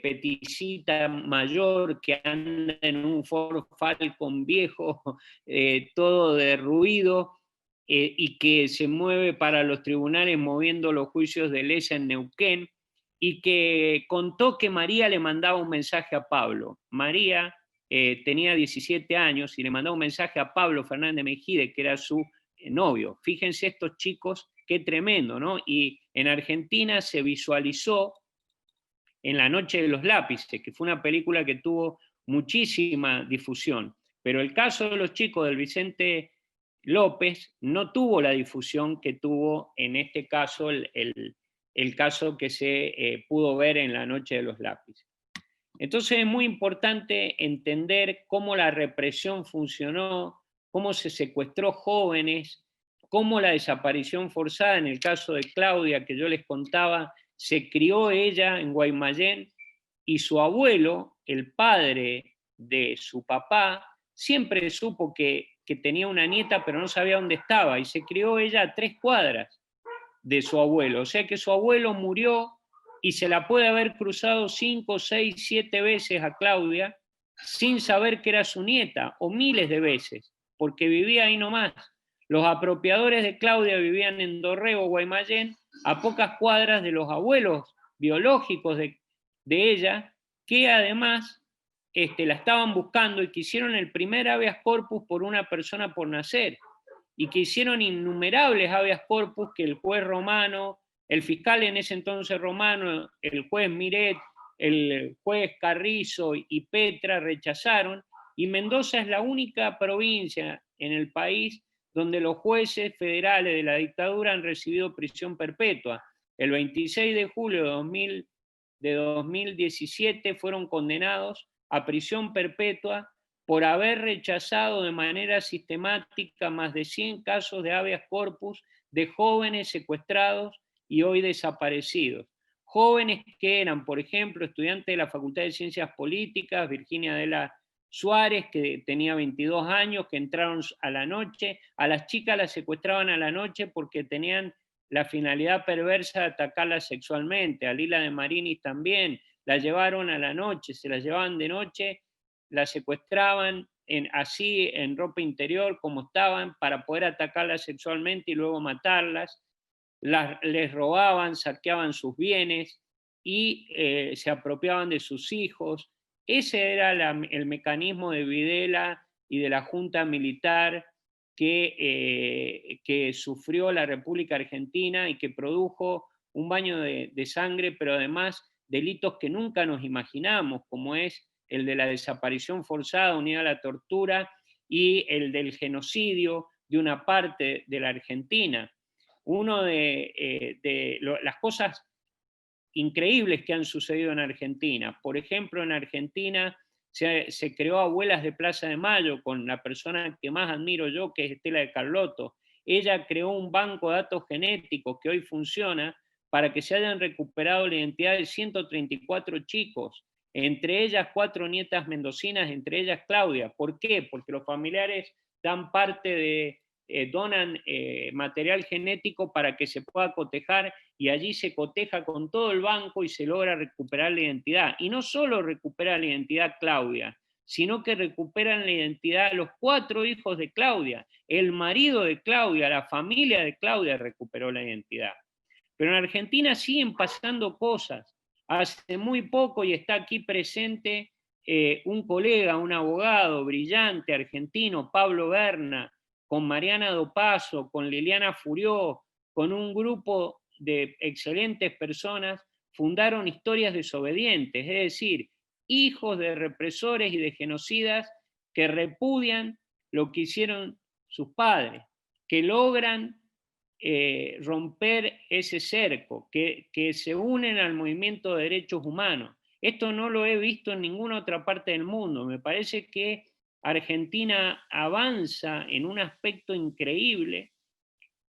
S3: peticita mayor que anda en un Ford Falcon viejo, todo derruido, y que se mueve para los tribunales moviendo los juicios de lesa en Neuquén, y que contó que María le mandaba un mensaje a Pablo. María tenía 17 años y le mandaba un mensaje a Pablo Fernández Mejide, que era su novio. Fíjense estos chicos, qué tremendo, ¿no? Y en Argentina se visualizó en La Noche de los Lápices, que fue una película que tuvo muchísima difusión. Pero el caso de los chicos del Vicente López no tuvo la difusión que tuvo en este caso el caso que se pudo ver en La Noche de los Lápices. Entonces es muy importante entender cómo la represión funcionó, cómo se secuestró jóvenes, cómo la desaparición forzada, en el caso de Claudia, que yo les contaba, se crió ella en Guaymallén y su abuelo, el padre de su papá, siempre supo que tenía una nieta, pero no sabía dónde estaba, y se crió ella a 3 cuadras de su abuelo. O sea que su abuelo murió y se la puede haber cruzado 5, 6, 7 veces a Claudia sin saber que era su nieta, o miles de veces, porque vivía ahí nomás. Los apropiadores de Claudia vivían en Dorrego, Guaymallén, a pocas cuadras de los abuelos biológicos de ella, que además la estaban buscando y que hicieron el primer habeas corpus por una persona por nacer, y que hicieron innumerables habeas corpus que el juez Romano, el fiscal en ese entonces Romano, el juez Miret, el juez Carrizo y Petra rechazaron, y Mendoza es la única provincia en el país donde los jueces federales de la dictadura han recibido prisión perpetua. El 26 de julio de 2017 fueron condenados a prisión perpetua por haber rechazado de manera sistemática más de 100 casos de habeas corpus de jóvenes secuestrados y hoy desaparecidos. Jóvenes que eran, por ejemplo, estudiantes de la Facultad de Ciencias Políticas, Virginia de la Suárez, que tenía 22 años, que entraron a la noche. A las chicas las secuestraban a la noche porque tenían la finalidad perversa de atacarlas sexualmente. A Lila de Marinis también, la llevaron a la noche, se la llevaban de noche, la secuestraban así en ropa interior como estaban para poder atacarlas sexualmente y luego matarlas. Les robaban, saqueaban sus bienes y se apropiaban de sus hijos. Ese era el mecanismo de Videla y de la Junta Militar que sufrió la República Argentina y que produjo un baño de sangre, pero además delitos que nunca nos imaginamos, como es el de la desaparición forzada unida a la tortura y el del genocidio de una parte de la Argentina. Una de las cosas increíbles que han sucedido en Argentina. Por ejemplo, en Argentina se creó Abuelas de Plaza de Mayo con la persona que más admiro yo, que es Estela de Carlotto. Ella creó un banco de datos genéticos que hoy funciona para que se hayan recuperado la identidad de 134 chicos, entre ellas 4 nietas mendocinas, entre ellas Claudia. ¿Por qué? Porque los familiares dan parte de, donan material genético para que se pueda cotejar, y allí se coteja con todo el banco y se logra recuperar la identidad. Y no solo recupera la identidad Claudia, sino que recuperan la identidad los 4 hijos de Claudia, el marido de Claudia, la familia de Claudia recuperó la identidad. Pero en Argentina siguen pasando cosas. Hace muy poco, y está aquí presente un colega, un abogado brillante argentino, Pablo Berna, con Mariana Dopazo, con Liliana Furió, con un grupo de excelentes personas, fundaron Historias Desobedientes, es decir, hijos de represores y de genocidas que repudian lo que hicieron sus padres, que logran romper ese cerco, que se unen al movimiento de derechos humanos. Esto no lo he visto en ninguna otra parte del mundo. Me parece que Argentina avanza en un aspecto increíble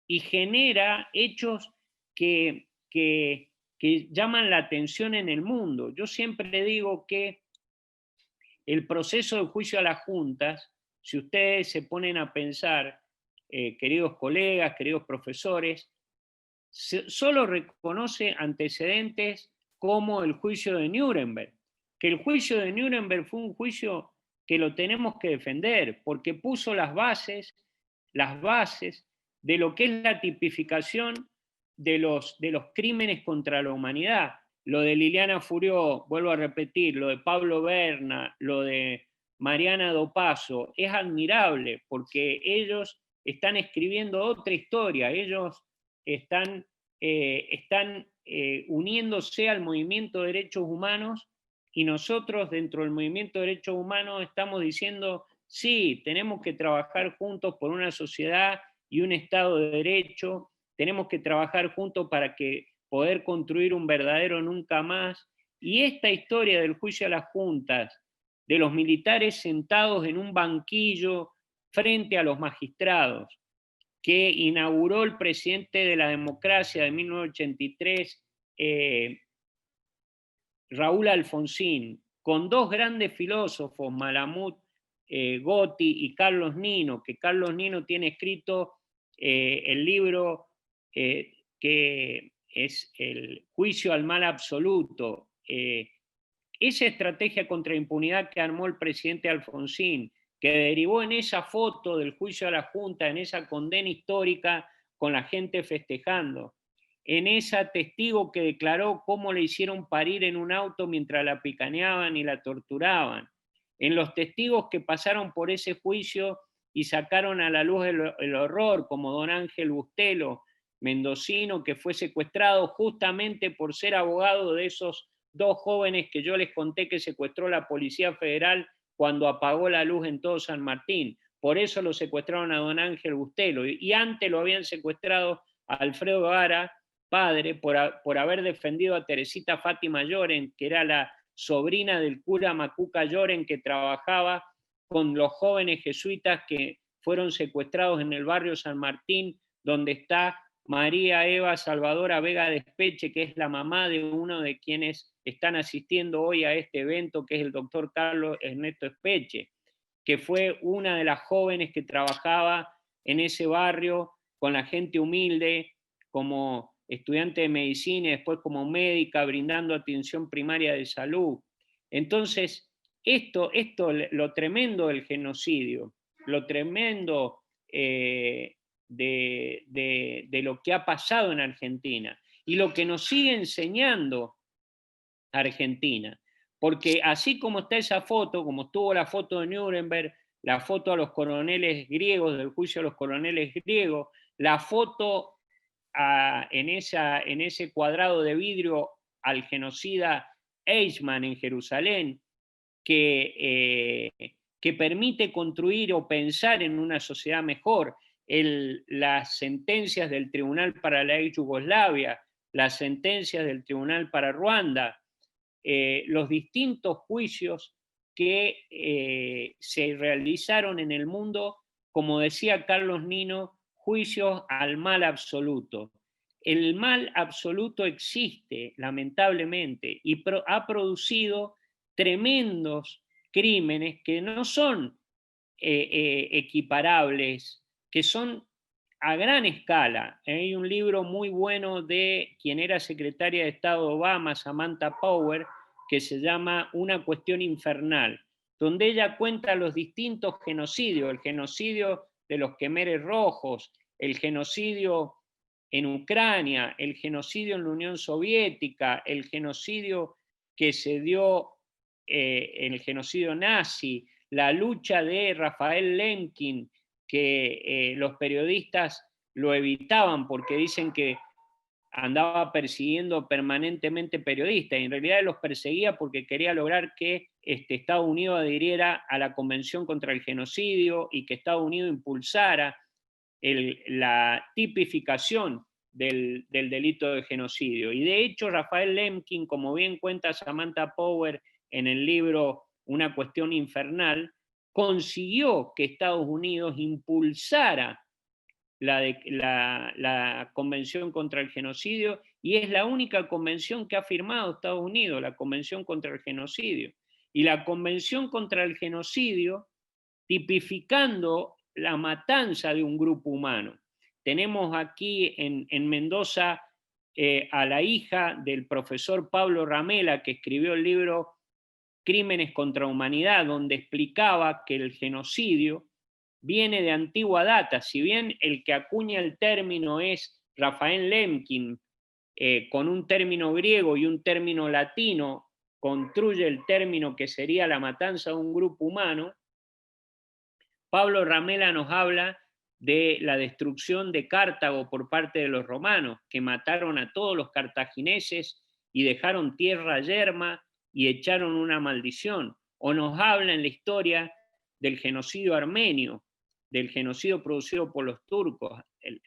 S3: y genera hechos que llaman la atención en el mundo. Yo siempre digo que el proceso de juicio a las juntas si ustedes se ponen a pensar, queridos colegas, queridos profesores, solo reconoce antecedentes como el juicio de Nuremberg, que el juicio de Nuremberg fue un juicio que lo tenemos que defender, porque puso las bases de lo que es la tipificación de los crímenes contra la humanidad. Lo de Liliana Furió, vuelvo a repetir, lo de Pablo Berna, lo de Mariana Dopazo, es admirable porque ellos están escribiendo otra historia, ellos están uniéndose al movimiento de derechos humanos, y nosotros dentro del movimiento de derechos humanos estamos diciendo, sí, tenemos que trabajar juntos por una sociedad y un Estado de Derecho, tenemos que trabajar juntos para poder construir un verdadero nunca más. Y esta historia del juicio a las juntas, de los militares sentados en un banquillo frente a los magistrados, que inauguró el presidente de la democracia de 1983, Raúl Alfonsín, con dos grandes filósofos, Malamud Gotti y Carlos Nino, que Carlos Nino tiene escrito el libro que es El juicio al mal absoluto. Esa estrategia contra impunidad que armó el presidente Alfonsín, que derivó en esa foto del juicio a la Junta, en esa condena histórica con la gente festejando, en esa testigo que declaró cómo le hicieron parir en un auto mientras la picaneaban y la torturaban, en los testigos que pasaron por ese juicio y sacaron a la luz el horror, como don Ángel Bustelo, mendocino, que fue secuestrado justamente por ser abogado de esos dos jóvenes que yo les conté que secuestró la Policía Federal cuando apagó la luz en todo San Martín. Por eso lo secuestraron a don Ángel Bustelo. Y antes lo habían secuestrado a Alfredo Vara, padre, por haber defendido a Teresita Fátima Lloren, que era la sobrina del cura Macuca Lloren, que trabajaba con los jóvenes jesuitas que fueron secuestrados en el barrio San Martín, donde está María Eva Salvadora Vega Despeche, que es la mamá de uno de quienes están asistiendo hoy a este evento, que es el doctor Carlos Ernesto Espeche, que fue una de las jóvenes que trabajaba en ese barrio con la gente humilde, como estudiante de medicina y después como médica, brindando atención primaria de salud. Entonces, esto lo tremendo del genocidio, lo tremendo de lo que ha pasado en Argentina y lo que nos sigue enseñando Argentina. Porque así como está esa foto, como estuvo la foto de Nuremberg, la foto a los coroneles griegos, del juicio a los coroneles griegos, la foto en ese cuadrado de vidrio al genocida Eichmann en Jerusalén, que permite construir o pensar en una sociedad mejor, las sentencias del Tribunal para la ex Yugoslavia, las sentencias del Tribunal para Ruanda, los distintos juicios que se realizaron en el mundo, como decía Carlos Nino, juicios al mal absoluto. El mal absoluto existe, lamentablemente, y ha producido tremendos crímenes que no son equiparables, que son a gran escala. Hay un libro muy bueno de quien era secretaria de Estado de Obama, Samantha Power, que se llama Una cuestión infernal, donde ella cuenta los distintos genocidios, el genocidio de los Khmeres rojos, el genocidio en Ucrania, el genocidio en la Unión Soviética, el genocidio que se dio, el genocidio nazi, la lucha de Rafael Lemkin, que los periodistas lo evitaban porque dicen que andaba persiguiendo permanentemente periodistas, y en realidad los perseguía porque quería lograr que Estados Unidos adhiriera a la Convención contra el Genocidio y que Estados Unidos impulsara la tipificación del delito de genocidio. Y de hecho, Rafael Lemkin, como bien cuenta Samantha Power en el libro Una cuestión infernal, consiguió que Estados Unidos impulsara la Convención contra el Genocidio, y es la única convención que ha firmado Estados Unidos, la Convención contra el Genocidio. Y la Convención contra el Genocidio tipificando la matanza de un grupo humano. Tenemos aquí en Mendoza a la hija del profesor Pablo Ramela, que escribió el libro Crímenes contra Humanidad, donde explicaba que el genocidio viene de antigua data. Si bien el que acuña el término es Rafael Lemkin, con un término griego y un término latino, construye el término que sería la matanza de un grupo humano, Pablo Ramela nos habla de la destrucción de Cartago por parte de los romanos, que mataron a todos los cartagineses y dejaron tierra yerma y echaron una maldición. O nos habla en la historia del genocidio armenio, del genocidio producido por los turcos,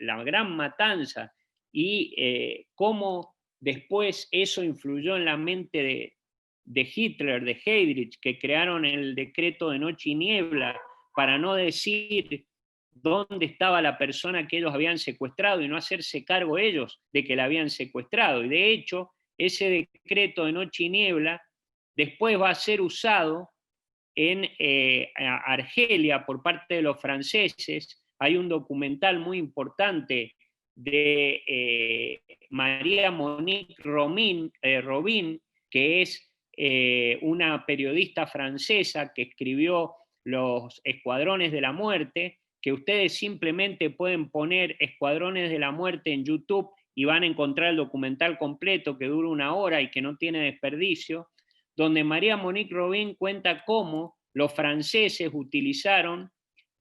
S3: la gran matanza, y cómo después eso influyó en la mente de Hitler, de Heydrich, que crearon el decreto de noche y niebla, para no decir dónde estaba la persona que ellos habían secuestrado y no hacerse cargo ellos de que la habían secuestrado. Y de hecho, ese decreto de noche y niebla después va a ser usado en Argelia por parte de los franceses. Hay un documental muy importante de María Monique Robin, que es una periodista francesa que escribió Los Escuadrones de la Muerte, que ustedes simplemente pueden poner Escuadrones de la Muerte en YouTube y van a encontrar el documental completo, que dura 1 hora y que no tiene desperdicio, donde María Monique Robin cuenta cómo los franceses utilizaron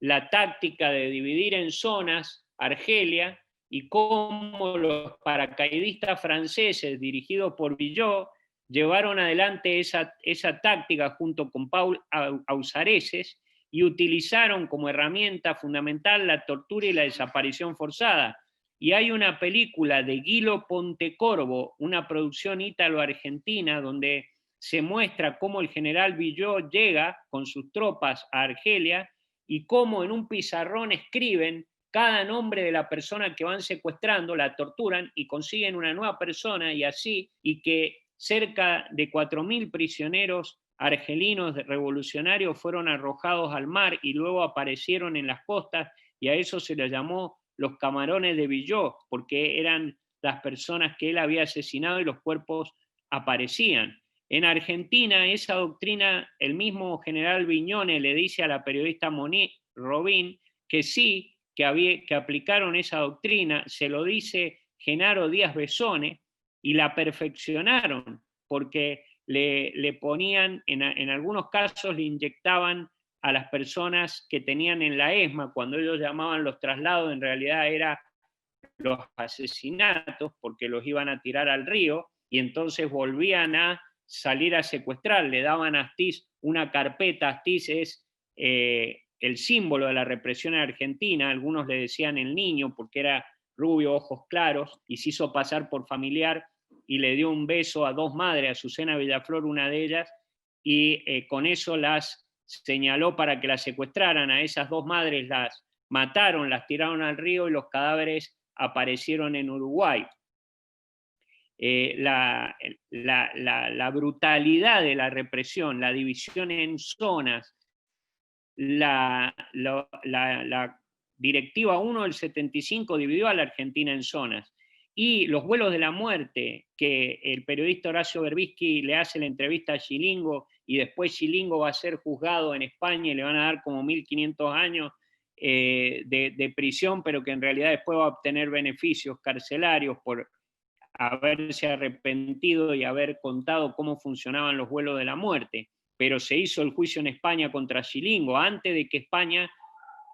S3: la táctica de dividir en zonas Argelia, y cómo los paracaidistas franceses dirigidos por Villot llevaron adelante esa táctica junto con Paul Ausareses y utilizaron como herramienta fundamental la tortura y la desaparición forzada. Y hay una película de Guilo Pontecorvo, una producción ítalo-argentina, donde se muestra cómo el general Villot llega con sus tropas a Argelia y cómo en un pizarrón escriben cada nombre de la persona que van secuestrando, la torturan y consiguen una nueva persona, y así, y que cerca de 4.000 prisioneros argelinos revolucionarios fueron arrojados al mar y luego aparecieron en las costas, y a eso se les llamó los camarones de Villot, porque eran las personas que él había asesinado y los cuerpos aparecían. En Argentina, esa doctrina, el mismo general Viñone le dice a la periodista Monique Robin que sí, que aplicaron esa doctrina, se lo dice Genaro Díaz Besone, y la perfeccionaron, porque le ponían, en algunos casos le inyectaban a las personas que tenían en la ESMA, cuando ellos llamaban los traslados, en realidad era los asesinatos, porque los iban a tirar al río, y entonces volvían a salir a secuestrar, le daban a Astiz una carpeta. Astiz es el símbolo de la represión en Argentina, algunos le decían el niño porque era rubio, ojos claros, y se hizo pasar por familiar y le dio un beso a 2 madres, a Azucena Villaflor, una de ellas, y con eso las señaló para que las secuestraran. A esas 2 madres las mataron, las tiraron al río y los cadáveres aparecieron en Uruguay. La brutalidad de la represión, la división en zonas, la Directiva 1 del 75 dividió a la Argentina en zonas, y los vuelos de la muerte, que el periodista Horacio Berbisky le hace la entrevista a Scilingo, y después Scilingo va a ser juzgado en España y le van a dar como 1.500 años de prisión, pero que en realidad después va a obtener beneficios carcelarios por haberse arrepentido y haber contado cómo funcionaban los vuelos de la muerte. Pero se hizo el juicio en España contra Scilingo antes de que España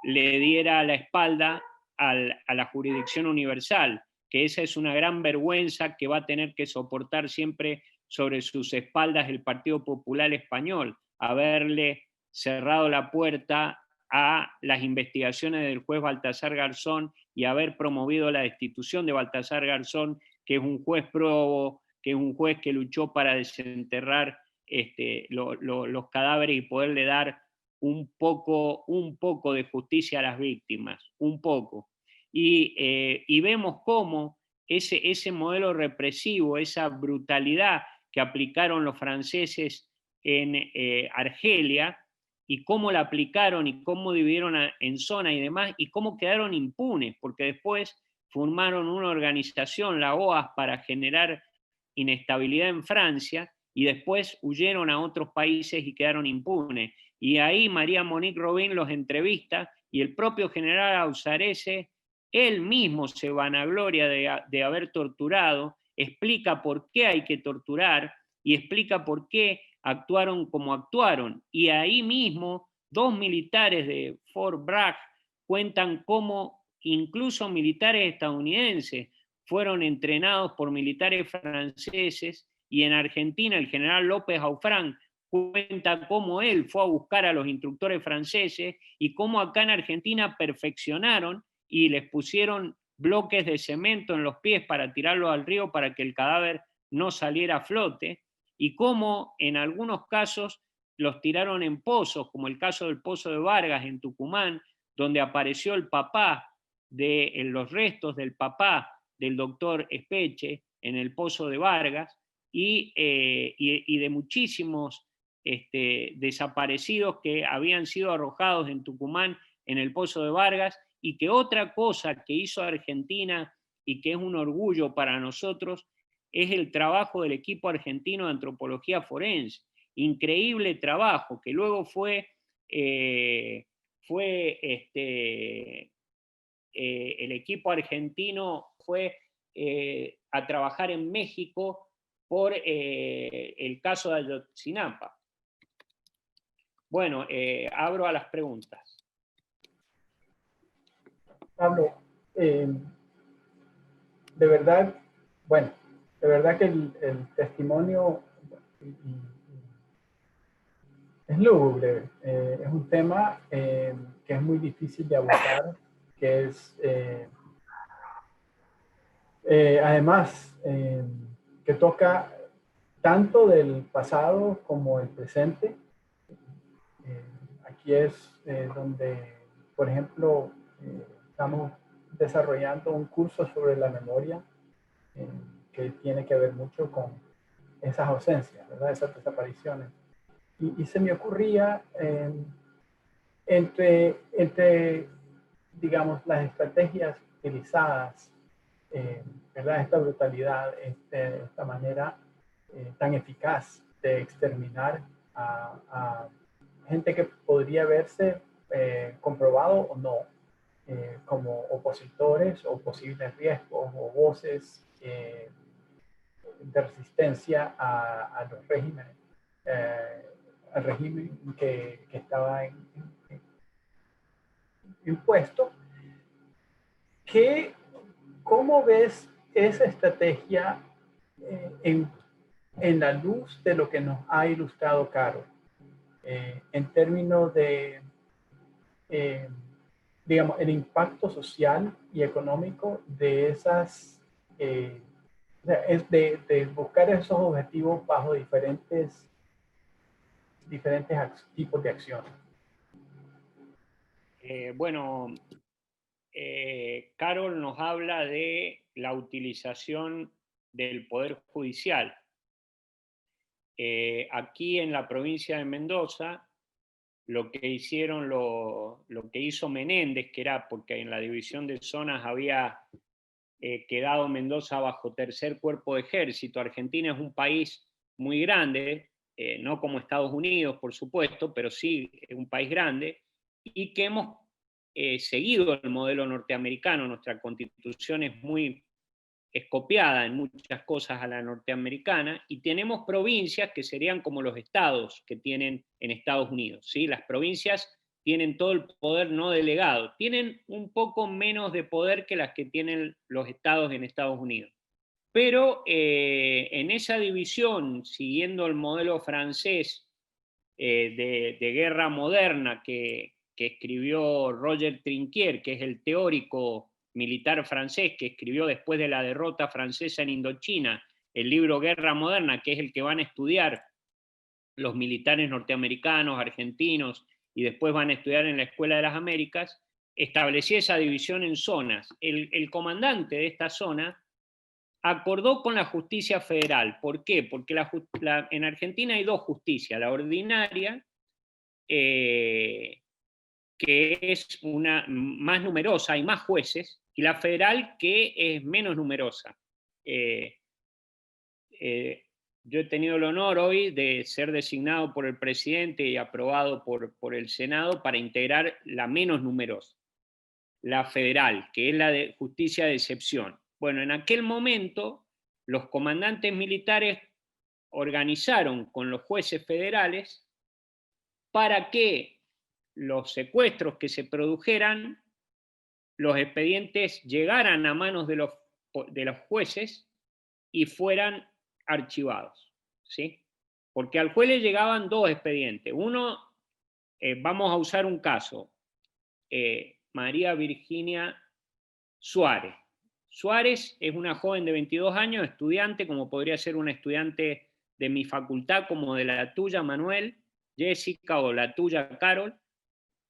S3: le diera la espalda a la jurisdicción universal, que esa es una gran vergüenza que va a tener que soportar siempre sobre sus espaldas el Partido Popular Español, haberle cerrado la puerta a las investigaciones del juez Baltasar Garzón y haber promovido la destitución de Baltasar Garzón, que es un juez próbo, que es un juez que luchó para desenterrar los cadáveres y poderle dar un poco de justicia a las víctimas, un poco. Y vemos cómo ese modelo represivo, esa brutalidad que aplicaron los franceses en Argelia, y cómo la aplicaron y cómo dividieron en zona y demás, y cómo quedaron impunes, porque después formaron una organización, la OAS, para generar inestabilidad en Francia, y después huyeron a otros países y quedaron impunes. Y ahí María Monique Robin los entrevista, y el propio general Ausarese, él mismo se vanagloria de haber torturado, explica por qué hay que torturar, y explica por qué actuaron como actuaron. Y ahí mismo, 2 militares de Fort Bragg cuentan cómo incluso militares estadounidenses fueron entrenados por militares franceses, y en Argentina el general López Aufrán cuenta cómo él fue a buscar a los instructores franceses y cómo acá en Argentina perfeccionaron y les pusieron bloques de cemento en los pies para tirarlos al río para que el cadáver no saliera a flote, y cómo en algunos casos los tiraron en pozos, como el caso del Pozo de Vargas en Tucumán, donde apareció el papá en los restos del papá del doctor Espeche en el Pozo de Vargas, y de muchísimos desaparecidos que habían sido arrojados en Tucumán en el Pozo de Vargas, y que otra cosa que hizo Argentina y que es un orgullo para nosotros es el trabajo del equipo argentino de antropología forense. Increíble trabajo, que luego fue el equipo argentino fue a trabajar en México por el caso de Ayotzinapa. Bueno, abro a las preguntas.
S1: Pablo, de verdad, bueno, de verdad que el testimonio es lúgubre, es un tema que es muy difícil de abordar, que es además que toca tanto del pasado como el presente. Aquí es donde, por ejemplo, estamos desarrollando un curso sobre la memoria que tiene que ver mucho con esas ausencias, ¿verdad? Esas desapariciones. Y se me ocurría entre, digamos, las estrategias utilizadas, ¿verdad? Esta brutalidad, esta manera tan eficaz de exterminar a gente que podría verse comprobado o no como opositores o posibles riesgos o voces de resistencia a los regímenes, al régimen que estaba impuesto. ¿Cómo ves esa estrategia en la luz de lo que nos ha ilustrado Caro? En términos de, digamos, el impacto social y económico de esas, es de buscar esos objetivos bajo diferentes tipos de acciones.
S3: Bueno, Carol nos habla de la utilización del Poder Judicial. Aquí en la provincia de Mendoza, lo que hicieron, lo que hizo Menéndez, que era porque en la división de zonas había quedado Mendoza bajo tercer cuerpo de ejército. Argentina es un país muy grande, no como Estados Unidos, por supuesto, pero sí es un país grande, y que hemos seguido el modelo norteamericano. Nuestra constitución es muy copiada en muchas cosas a la norteamericana, y tenemos provincias que serían como los estados que tienen en Estados Unidos, ¿sí? Las provincias tienen todo el poder no delegado, tienen un poco menos de poder que las que tienen los estados en Estados Unidos. Pero en esa división, siguiendo el modelo francés de guerra moderna que escribió Roger Trinquier, que es el teórico militar francés que escribió después de la derrota francesa en Indochina el libro Guerra Moderna, que es el que van a estudiar los militares norteamericanos, argentinos, y después van a estudiar en la Escuela de las Américas, establecía esa división en zonas. El comandante de esta zona acordó con la justicia federal. ¿Por qué? Porque en Argentina hay dos justicias, la ordinaria que es más numerosa, hay más jueces, y la federal, que es menos numerosa. Yo he tenido el honor hoy de ser designado por el presidente y aprobado por el Senado para integrar la menos numerosa, la federal, que es la de justicia de excepción. Bueno, en aquel momento los comandantes militares organizaron con los jueces federales para que los secuestros que se produjeran, los expedientes llegaran a manos de los jueces y fueran archivados, ¿sí? Porque al juez le llegaban dos expedientes. Uno, vamos a usar un caso, María Virginia Suárez. Suárez es una joven de 22 años, estudiante, como podría ser una estudiante de mi facultad, como de la tuya, Manuel, Jessica, o la tuya, Carol,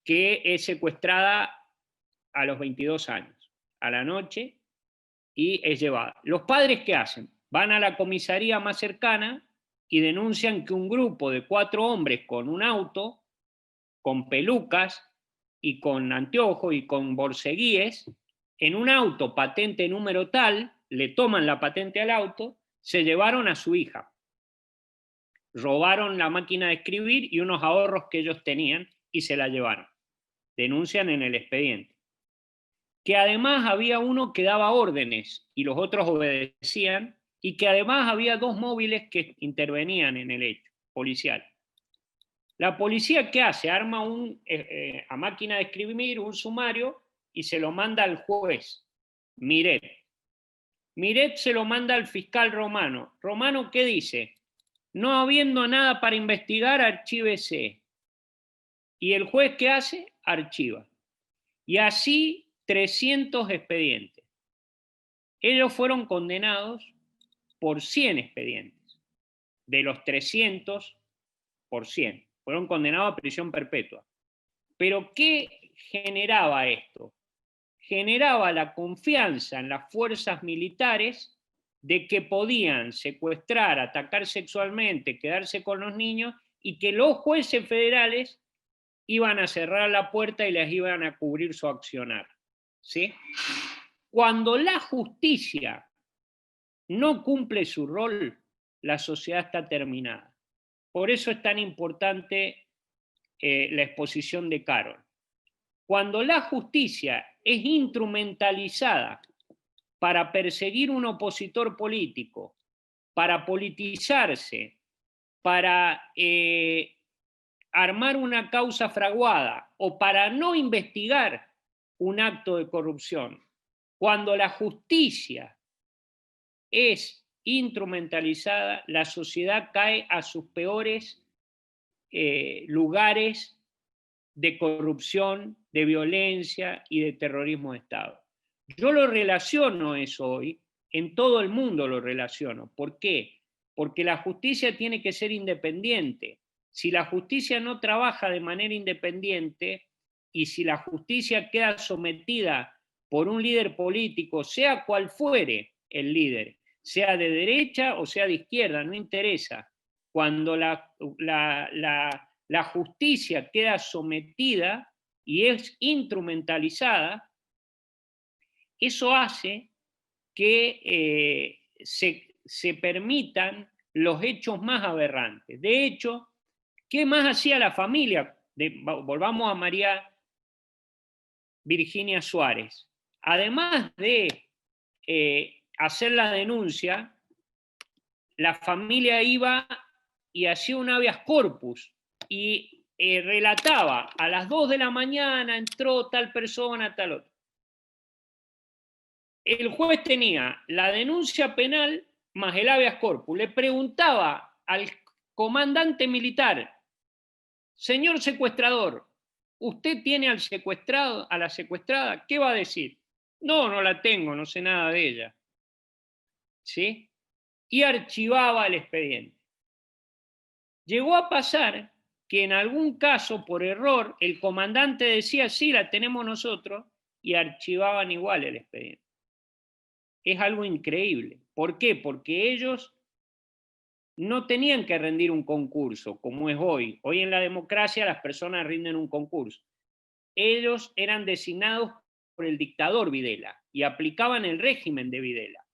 S3: que es secuestrada a los 22 años, a la noche, y es llevada. ¿Los padres qué hacen? Van a la comisaría más cercana y denuncian que un grupo de 4 hombres con un auto, con pelucas y con anteojos y con borceguíes, en un auto patente número tal, le toman la patente al auto, se llevaron a su hija. Robaron la máquina de escribir y unos ahorros que ellos tenían y se la llevaron. Denuncian en el expediente. Que además había uno que daba órdenes y los otros obedecían, y que además había 2 móviles que intervenían en el hecho policial. La policía, ¿qué hace? Arma a máquina de escribir un sumario y se lo manda al juez Miret. Miret se lo manda al fiscal Romano. Romano, ¿qué dice? No habiendo nada para investigar, archívese. ¿Y el juez qué hace? Archiva. Y así 300 expedientes. Ellos fueron condenados por 100 expedientes. De los 300, por 100. Fueron condenados a prisión perpetua. Pero ¿qué generaba esto? Generaba la confianza en las fuerzas militares de que podían secuestrar, atacar sexualmente, quedarse con los niños, y que los jueces federales iban a cerrar la puerta y les iban a cubrir su accionar. ¿Sí? Cuando la justicia no cumple su rol, la sociedad está terminada. Por eso es tan importante la exposición de Carol. Cuando la justicia es instrumentalizada para perseguir un opositor político, para politizarse, para armar una causa fraguada o para no investigar un acto de corrupción, cuando la justicia es instrumentalizada, la sociedad cae a sus peores lugares de corrupción, de violencia y de terrorismo de Estado. Yo lo relaciono eso hoy, en todo el mundo lo relaciono. ¿Por qué? Porque la justicia tiene que ser independiente. Si la justicia no trabaja de manera independiente y si la justicia queda sometida por un líder político, sea cual fuere el líder, sea de derecha o sea de izquierda, no interesa. Cuando la justicia queda sometida y es instrumentalizada, eso hace que se permitan los hechos más aberrantes. De hecho, ¿qué más hacía la familia? Volvamos a María Virginia Suárez. Además de hacer la denuncia, la familia iba y hacía un habeas corpus y relataba: a las 2 de la mañana entró tal persona, tal otra. El juez tenía la denuncia penal más el habeas corpus. Le preguntaba al comandante militar: señor secuestrador, ¿usted tiene al secuestrado, a la secuestrada? ¿Qué va a decir? No, no la tengo, no sé nada de ella. ¿Sí? Y archivaba el expediente. Llegó a pasar que en algún caso, por error, el comandante decía: sí, la tenemos nosotros, y archivaban igual el expediente. Es algo increíble. ¿Por qué? Porque ellos no tenían que rendir un concurso, como es hoy. Hoy en la democracia las personas rinden un concurso. Ellos eran designados por el dictador Videla y aplicaban el régimen de Videla.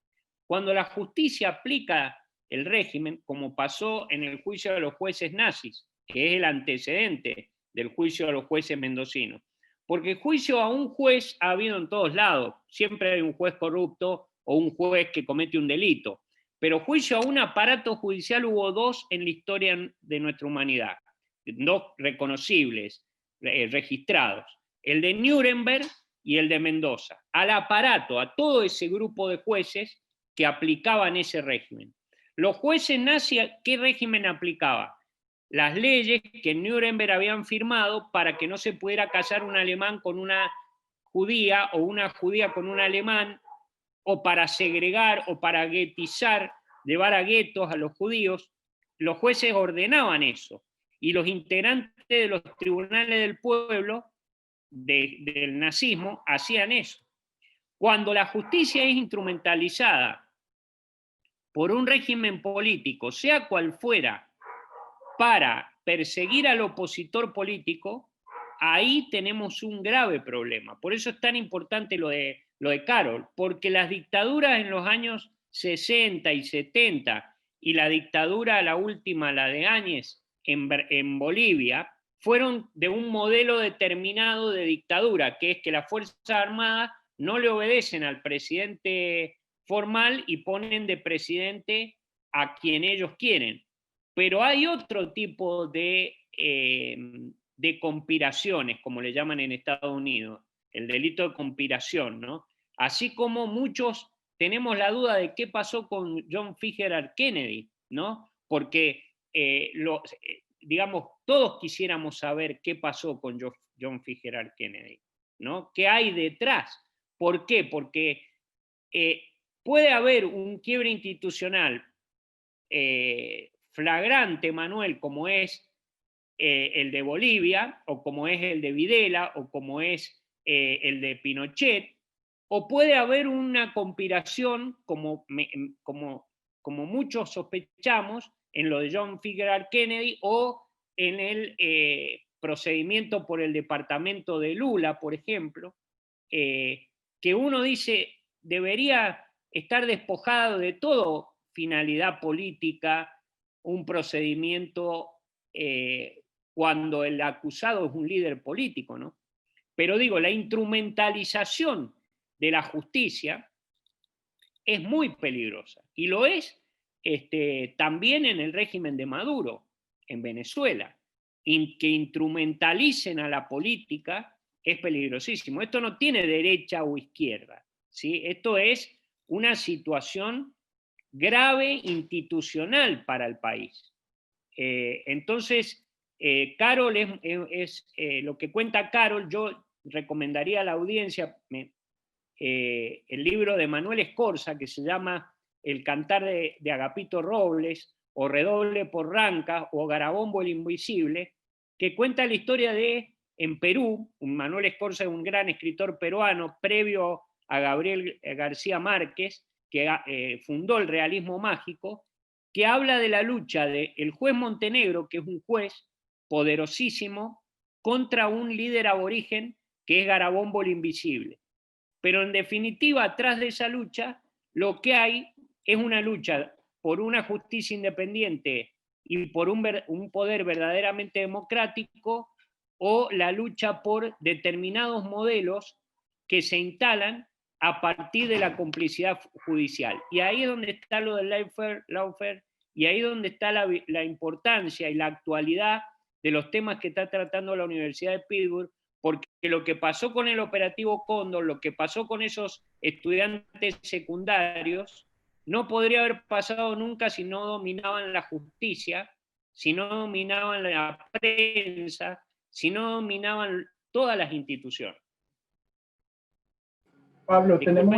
S3: Cuando la justicia aplica el régimen, como pasó en el juicio de los jueces nazis, que es el antecedente del juicio de los jueces mendocinos, porque juicio a un juez ha habido en todos lados, siempre hay un juez corrupto o un juez que comete un delito, pero juicio a un aparato judicial hubo dos en la historia de nuestra humanidad, dos reconocibles, registrados, el de Nuremberg y el de Mendoza, al aparato, a todo ese grupo de jueces que aplicaban ese régimen. Los jueces nazis, ¿qué régimen aplicaban? Las leyes que en Nuremberg habían firmado para que no se pudiera casar un alemán con una judía o una judía con un alemán, o para segregar o para guetizar, llevar a guetos a los judíos. Los jueces ordenaban eso y los integrantes de los tribunales del pueblo del nazismo hacían eso. Cuando la justicia es instrumentalizada por un régimen político, sea cual fuera, para perseguir al opositor político, ahí tenemos un grave problema. Por eso es tan importante lo de Carol, porque las dictaduras en los años 60 y 70 y la dictadura, la última, la de Áñez, en Bolivia, fueron de un modelo determinado de dictadura, que es que las Fuerzas Armadas no le obedecen al presidente formal y ponen de presidente a quien ellos quieren. Pero hay otro tipo de conspiraciones, como le llaman en Estados Unidos, el delito de conspiración, ¿no? Así como muchos tenemos la duda de qué pasó con John Fitzgerald Kennedy, ¿no? Porque, digamos, todos quisiéramos saber qué pasó con John Fitzgerald Kennedy, ¿no? ¿Qué hay detrás? ¿Por qué? Porque puede haber un quiebre institucional flagrante, Manuel, como es el de Bolivia, o como es el de Videla, o como es el de Pinochet, o puede haber una conspiración, como muchos sospechamos, en lo de John Fitzgerald Kennedy, o en el procedimiento por el departamento de Lula, por ejemplo, que uno dice debería estar despojado de toda finalidad política, un procedimiento cuando el acusado es un líder político, ¿no? Pero digo, la instrumentalización de la justicia es muy peligrosa, y lo es también en el régimen de Maduro, en Venezuela. Que instrumentalicen a la política es peligrosísimo. Esto no tiene derecha o izquierda, ¿sí? Esto es una situación grave institucional para el país. Entonces, Carol es lo que cuenta Carol. Yo recomendaría a la audiencia el libro de Manuel Escorza, que se llama El cantar de Agapito Robles, o Redoble por Ranca, o Garabombo el Invisible, que cuenta la historia de, en Perú, Manuel Escorza es un gran escritor peruano, previo a Gabriel García Márquez, que fundó el realismo mágico, que habla de la lucha del juez Montenegro, que es un juez poderosísimo, contra un líder aborigen que es Garabombo el Invisible. Pero en definitiva, atrás de esa lucha, lo que hay es una lucha por una justicia independiente y por un poder verdaderamente democrático, o la lucha por determinados modelos que se instalan a partir de la complicidad judicial. Y ahí es donde está lo del lawfare, y ahí es donde está la importancia y la actualidad de los temas que está tratando la Universidad de Pittsburgh, porque lo que pasó con el operativo Cóndor, lo que pasó con esos estudiantes secundarios, no podría haber pasado nunca si no dominaban la justicia, si no dominaban la prensa, si no dominaban todas las instituciones.
S1: Pablo, tenemos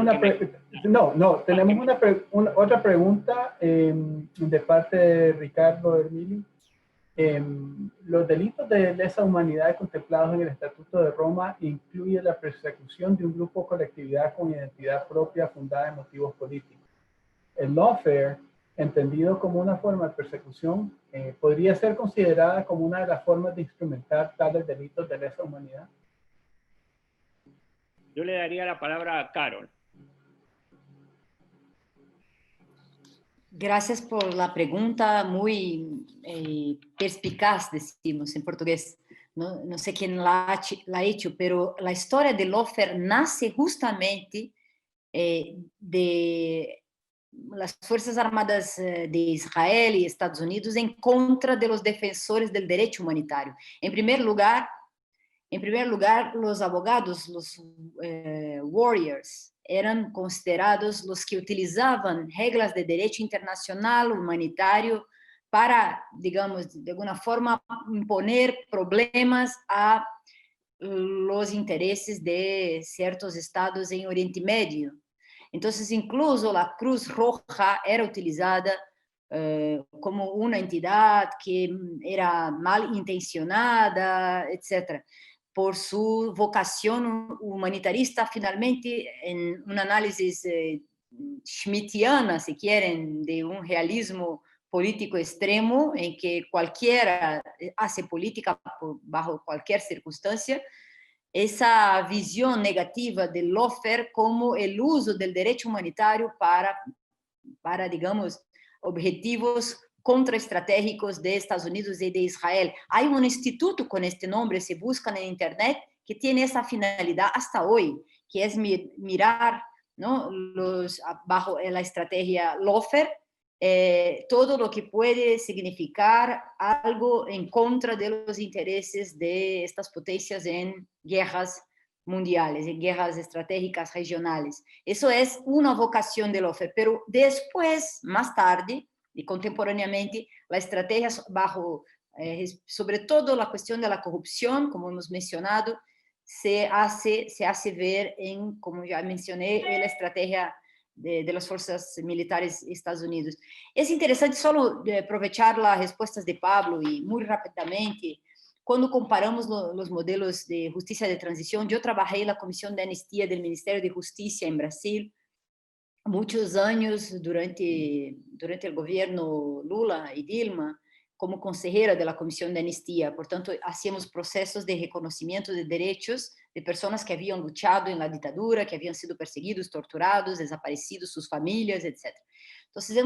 S1: otra pregunta de parte de Ricardo Hermili. Los delitos de lesa humanidad contemplados en el Estatuto de Roma incluyen la persecución de un grupo o colectividad con identidad propia fundada en motivos políticos. El lawfare entendido como una forma de persecución, podría ser considerada como una de las formas de instrumentar tales delitos de lesa humanidad.
S3: Yo le daría la palabra a Carol.
S2: Gracias por la pregunta, muy perspicaz, decimos en portugués. No, no sé quién la ha hecho, pero la historia de Lofer nace justamente de las Fuerzas Armadas de Israel y Estados Unidos en contra de los defensores del derecho humanitario. En primer lugar, los abogados, los warriors, eran considerados los que utilizaban reglas de derecho internacional humanitario para, digamos, de alguna forma imponer problemas a los intereses de ciertos estados en Oriente Medio. Entonces, incluso la Cruz Roja era utilizada como una entidad que era mal intencionada, etc., por su vocación humanitarista, finalmente, en un análisis schmittiana, si quieren, de un realismo político extremo, en que cualquiera hace política bajo cualquier circunstancia. Esa visión negativa de Lofer como el uso del derecho humanitario para digamos, objetivos contraestratégicos de Estados Unidos y de Israel. Hay un instituto con este nombre, se buscan en internet, que tiene esa finalidad hasta hoy, que es mirar, ¿no?, bajo la estrategia Lofer, todo lo que puede significar algo en contra de los intereses de estas potencias en guerras mundiales, en guerras estratégicas regionales. Eso es una vocación de Lofer, pero después, más tarde y contemporáneamente, la estrategia bajo, sobre todo la cuestión de la corrupción, como hemos mencionado, se hace ver en, como ya mencioné, en la estrategia de las fuerzas militares de Estados Unidos. Es interesante solo aprovechar las respuestas de Pablo y muy rápidamente, cuando comparamos los modelos de justicia de transición. Yo trabajé en la Comisión de Amnistía del Ministerio de Justicia en Brasil muchos años durante el gobierno Lula y Dilma, como consejera de la Comisión de Amnistía. Por tanto, hacíamos procesos de reconocimiento de derechos de personas que habían luchado en la dictadura, que habían sido perseguidos, torturados, desaparecidos, sus familias, etc. Entonces,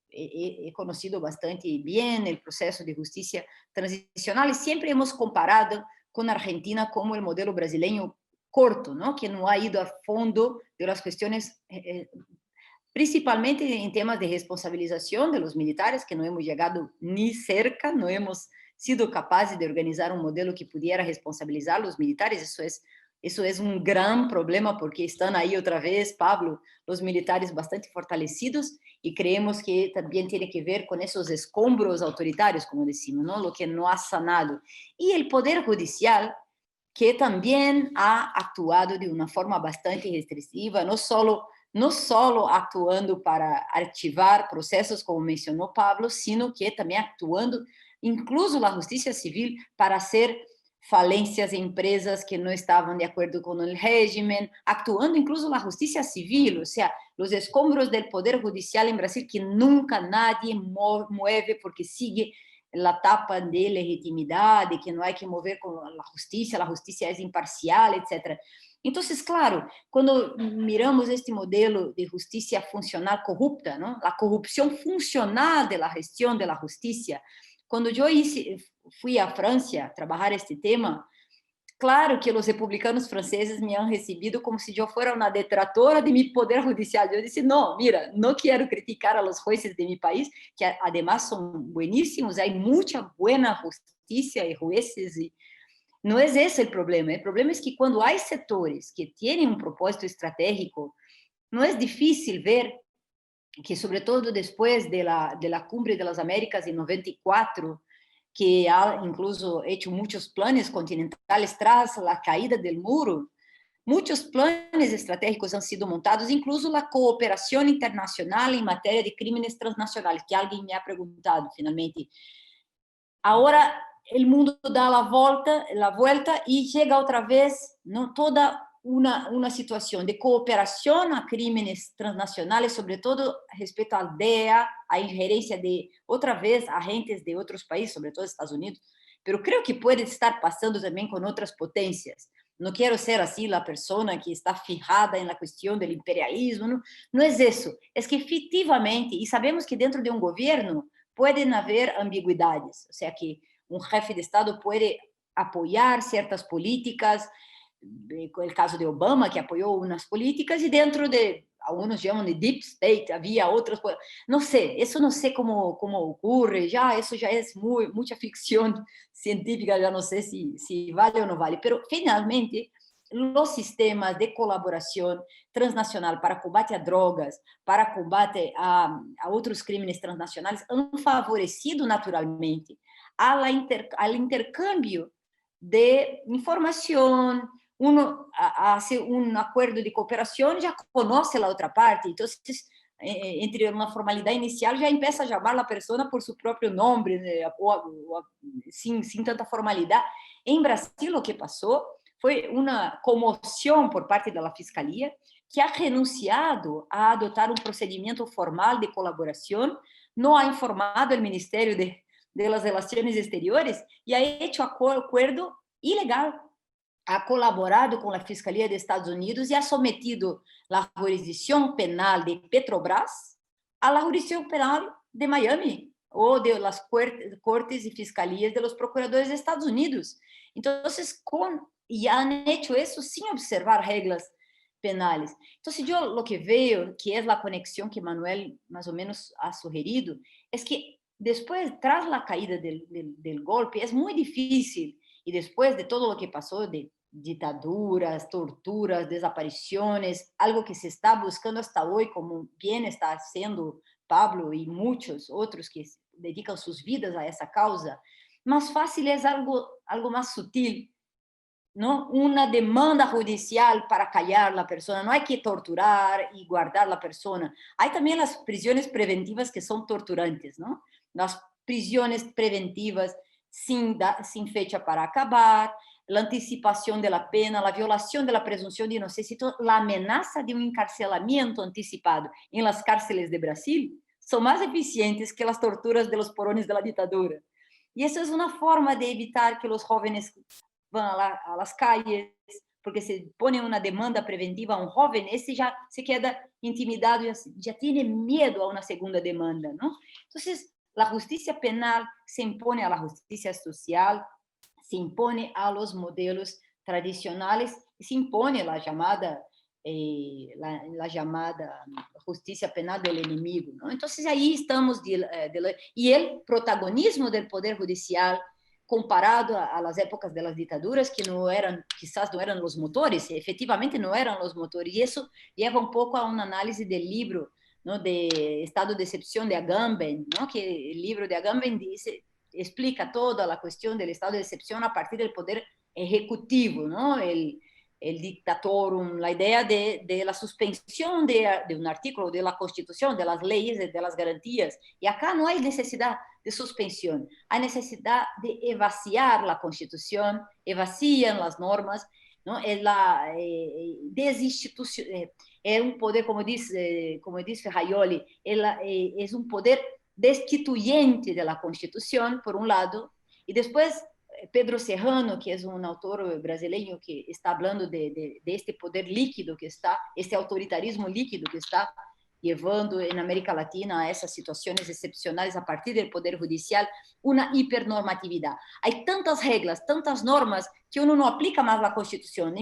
S2: he conocido bastante bien el proceso de justicia transicional y siempre hemos comparado con Argentina como el modelo brasileño corto, ¿no?, que no ha ido a fondo de las cuestiones, principalmente en temas de responsabilización de los militares, que no hemos llegado ni cerca, no hemos sido capaces de organizar un modelo que pudiera responsabilizar a los militares. Eso es un gran problema, porque están ahí otra vez, Pablo, los militares bastante fortalecidos, y creemos que también tiene que ver con esos escombros autoritarios, como decimos, ¿no?, lo que no ha sanado. Y el Poder Judicial, que también ha actuado de una forma bastante restrictiva, no solo actuando para archivar procesos, como mencionó Pablo, sino que también actuando, incluso la justicia civil, para hacer falencias en empresas que no estaban de acuerdo con el régimen, actuando incluso la justicia civil, o sea, los escombros del Poder Judicial en Brasil que nunca nadie mueve porque sigue la tapa de legitimidad, de que no hay que mover con la justicia es imparcial, etc. Entonces, claro, cuando miramos este modelo de justicia funcional corrupta, ¿no?, la corrupción funcional de la gestión de la justicia, cuando yo fui a Francia a trabajar este tema, claro que los republicanos franceses me han recibido como si yo fuera una detractora de mi poder judicial. Yo dije, no, mira, no quiero criticar a los jueces de mi país, que además son buenísimos, hay mucha buena justicia y jueces, y no es ese el problema es que cuando hay sectores que tienen un propósito estratégico, no es difícil ver que, sobre todo después de la Cumbre de las Américas en 94, que ha incluso hecho muchos planes continentales tras la caída del muro, muchos planes estratégicos han sido montados, incluso la cooperación internacional en materia de crímenes transnacionales, que alguien me ha preguntado finalmente. Ahora el mundo da la vuelta y llega otra vez, ¿no?, toda una situación de cooperación a crímenes transnacionales, sobre todo respecto a DEA, a injerencia de, otra vez, agentes de otros países, sobre todo Estados Unidos, pero creo que puede estar pasando también con otras potencias. No quiero ser así la persona que está fijada en la cuestión del imperialismo, no es eso, es que efectivamente, y sabemos que dentro de un gobierno pueden haber ambigüedades, o sea que un jefe de Estado puede apoyar ciertas políticas, com o caso de Obama, que apoiou umas políticas, e dentro de, alguns chamam de deep state, havia outras, não sei, isso não sei como ocorre, já, isso já é muita ficção científica, já não sei se vale ou não vale, mas finalmente, os sistemas de colaboração transnacional para combate a drogas, para combate a outros crimes transnacionais, han favorecido naturalmente ao intercâmbio de informação. Uno hace un acuerdo de cooperación, ya conoce la otra parte, entonces entre una formalidad inicial ya empieza a llamar a la persona por su propio nombre, sin tanta formalidad. En Brasil lo que pasó fue una conmoción por parte de la Fiscalía, que ha renunciado a adoptar un procedimiento formal de colaboración, no ha informado el Ministerio de las Relaciones Exteriores y ha hecho acuerdo ilegal. Ha colaborado com a Fiscalia de Estados Unidos e ha sometido a jurisdição penal de Petrobras a la jurisdição penal de Miami ou de las cortes e fiscalias de los procuradores de Estados Unidos. Então, e han hecho isso sem observar regras penales. Então, eu lo que veo, que é a conexão que Manuel mais ou menos ha sugerido, é que depois, tras la caída del golpe, é muito difícil, e depois de todo o que passou, de ditaduras, torturas, desapariciones, algo que se está buscando hasta hoy, como bien está haciendo Pablo y muchos otros que dedican sus vidas a esa causa, más fácil es algo más sutil, ¿no? Una demanda judicial para callar la persona, no hay que torturar y guardar la persona. Hay también las prisiones preventivas que son torturantes, ¿no? Las prisiones preventivas sin fecha para acabar, la anticipación de la pena, la violación de la presunción de inocencia, la amenaza de un encarcelamiento anticipado en las cárceles de Brasil son más eficientes que las torturas de los porones de la dictadura. Y eso es una forma de evitar que los jóvenes van a las calles, porque se pone una demanda preventiva a un joven, ese ya se queda intimidado, ya tiene miedo a una segunda demanda, ¿no? Entonces, la justicia penal se impone a la justicia social, se impone a los modelos tradicionales y se impone la llamada justicia penal del enemigo, ¿no? Entonces ahí estamos, y el protagonismo del Poder Judicial comparado a las épocas de las dictaduras, que quizás no eran los motores, efectivamente no eran los motores, y eso lleva un poco a un análisis del libro, ¿no? De Estado de Excepción de Agamben, ¿no? Que el libro de Agamben explica toda la cuestión del estado de excepción a partir del poder ejecutivo, ¿no? El dictatorum, la idea de la suspensión de un artículo de la Constitución, de las leyes, de las garantías. Y acá no hay necesidad de suspensión, hay necesidad de evaciar la Constitución, evacían las normas, ¿no? Es la desinstitución, es un poder, como dice Ferraioli, es un poder destituyente de la Constitución, por un lado, y después Pedro Serrano, que es un autor brasileño que está hablando de este poder líquido que está, este autoritarismo líquido que está llevando en América Latina a esas situaciones excepcionales a partir del Poder Judicial, una hipernormatividad. Hay tantas reglas, tantas normas, que uno no aplica más la Constitución,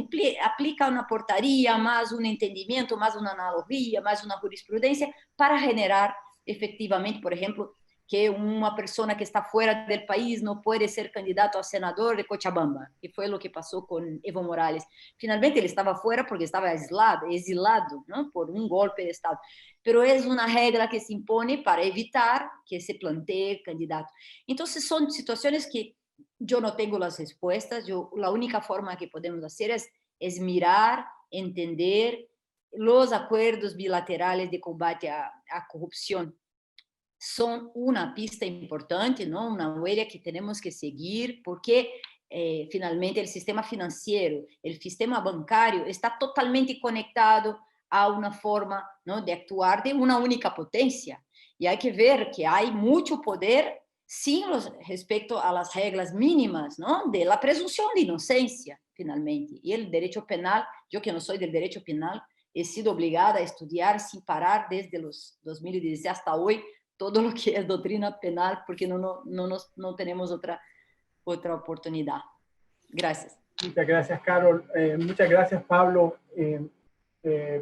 S2: aplica una portaría, más un entendimiento, más una analogía, más una jurisprudencia para generar efectivamente, por ejemplo, que uma pessoa que está fora do país não pode ser candidato a senador de Cochabamba, que foi o que passou com Evo Morales. Finalmente, ele estava fora porque estava exilado, ¿no? Por um golpe de Estado. Pero é uma regra que se impõe para evitar que se plantee candidato. Então, são situações que eu não tenho as respostas, a única forma que podemos fazer é mirar, entender os acordos bilaterais de combate à corrupção. Son una pista importante, ¿no? Una huella que tenemos que seguir, porque finalmente el sistema financiero, el sistema bancario está totalmente conectado a una forma, ¿no?, de actuar de una única potencia. Y hay que ver que hay mucho poder sin respecto a las reglas mínimas, ¿no?, de la presunción de inocencia, finalmente. Y el derecho penal, yo que no soy del derecho penal, he sido obligada a estudiar sin parar desde los 2016 hasta hoy todo lo que es doctrina penal, porque no tenemos otra oportunidad. Gracias.
S1: Muchas gracias, Carol. Muchas gracias, Pablo.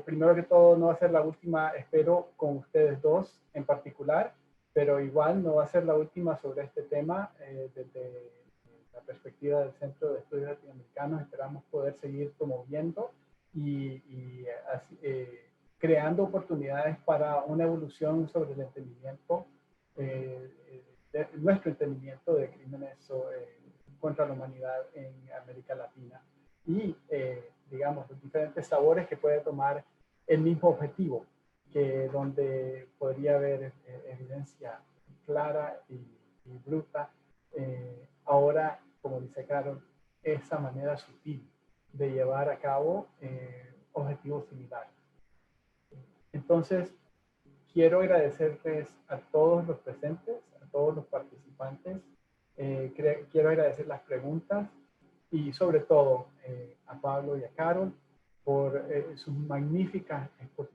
S1: Primero que todo, no va a ser la última, espero, con ustedes dos en particular, pero igual no va a ser la última sobre este tema. Desde la perspectiva del Centro de Estudios Latinoamericanos, esperamos poder seguir promoviendo y creando oportunidades para una evolución sobre el entendimiento, nuestro entendimiento de crímenes contra la humanidad en América Latina y, digamos, los diferentes sabores que puede tomar el mismo objetivo, que donde podría haber evidencia clara y bruta, ahora, como dice Carol, esa manera sutil de llevar a cabo objetivos similares. Entonces, quiero agradecerles a todos los presentes, a todos los participantes. Quiero agradecer las preguntas y sobre todo a Pablo y a Carol por sus magníficas exposiciones.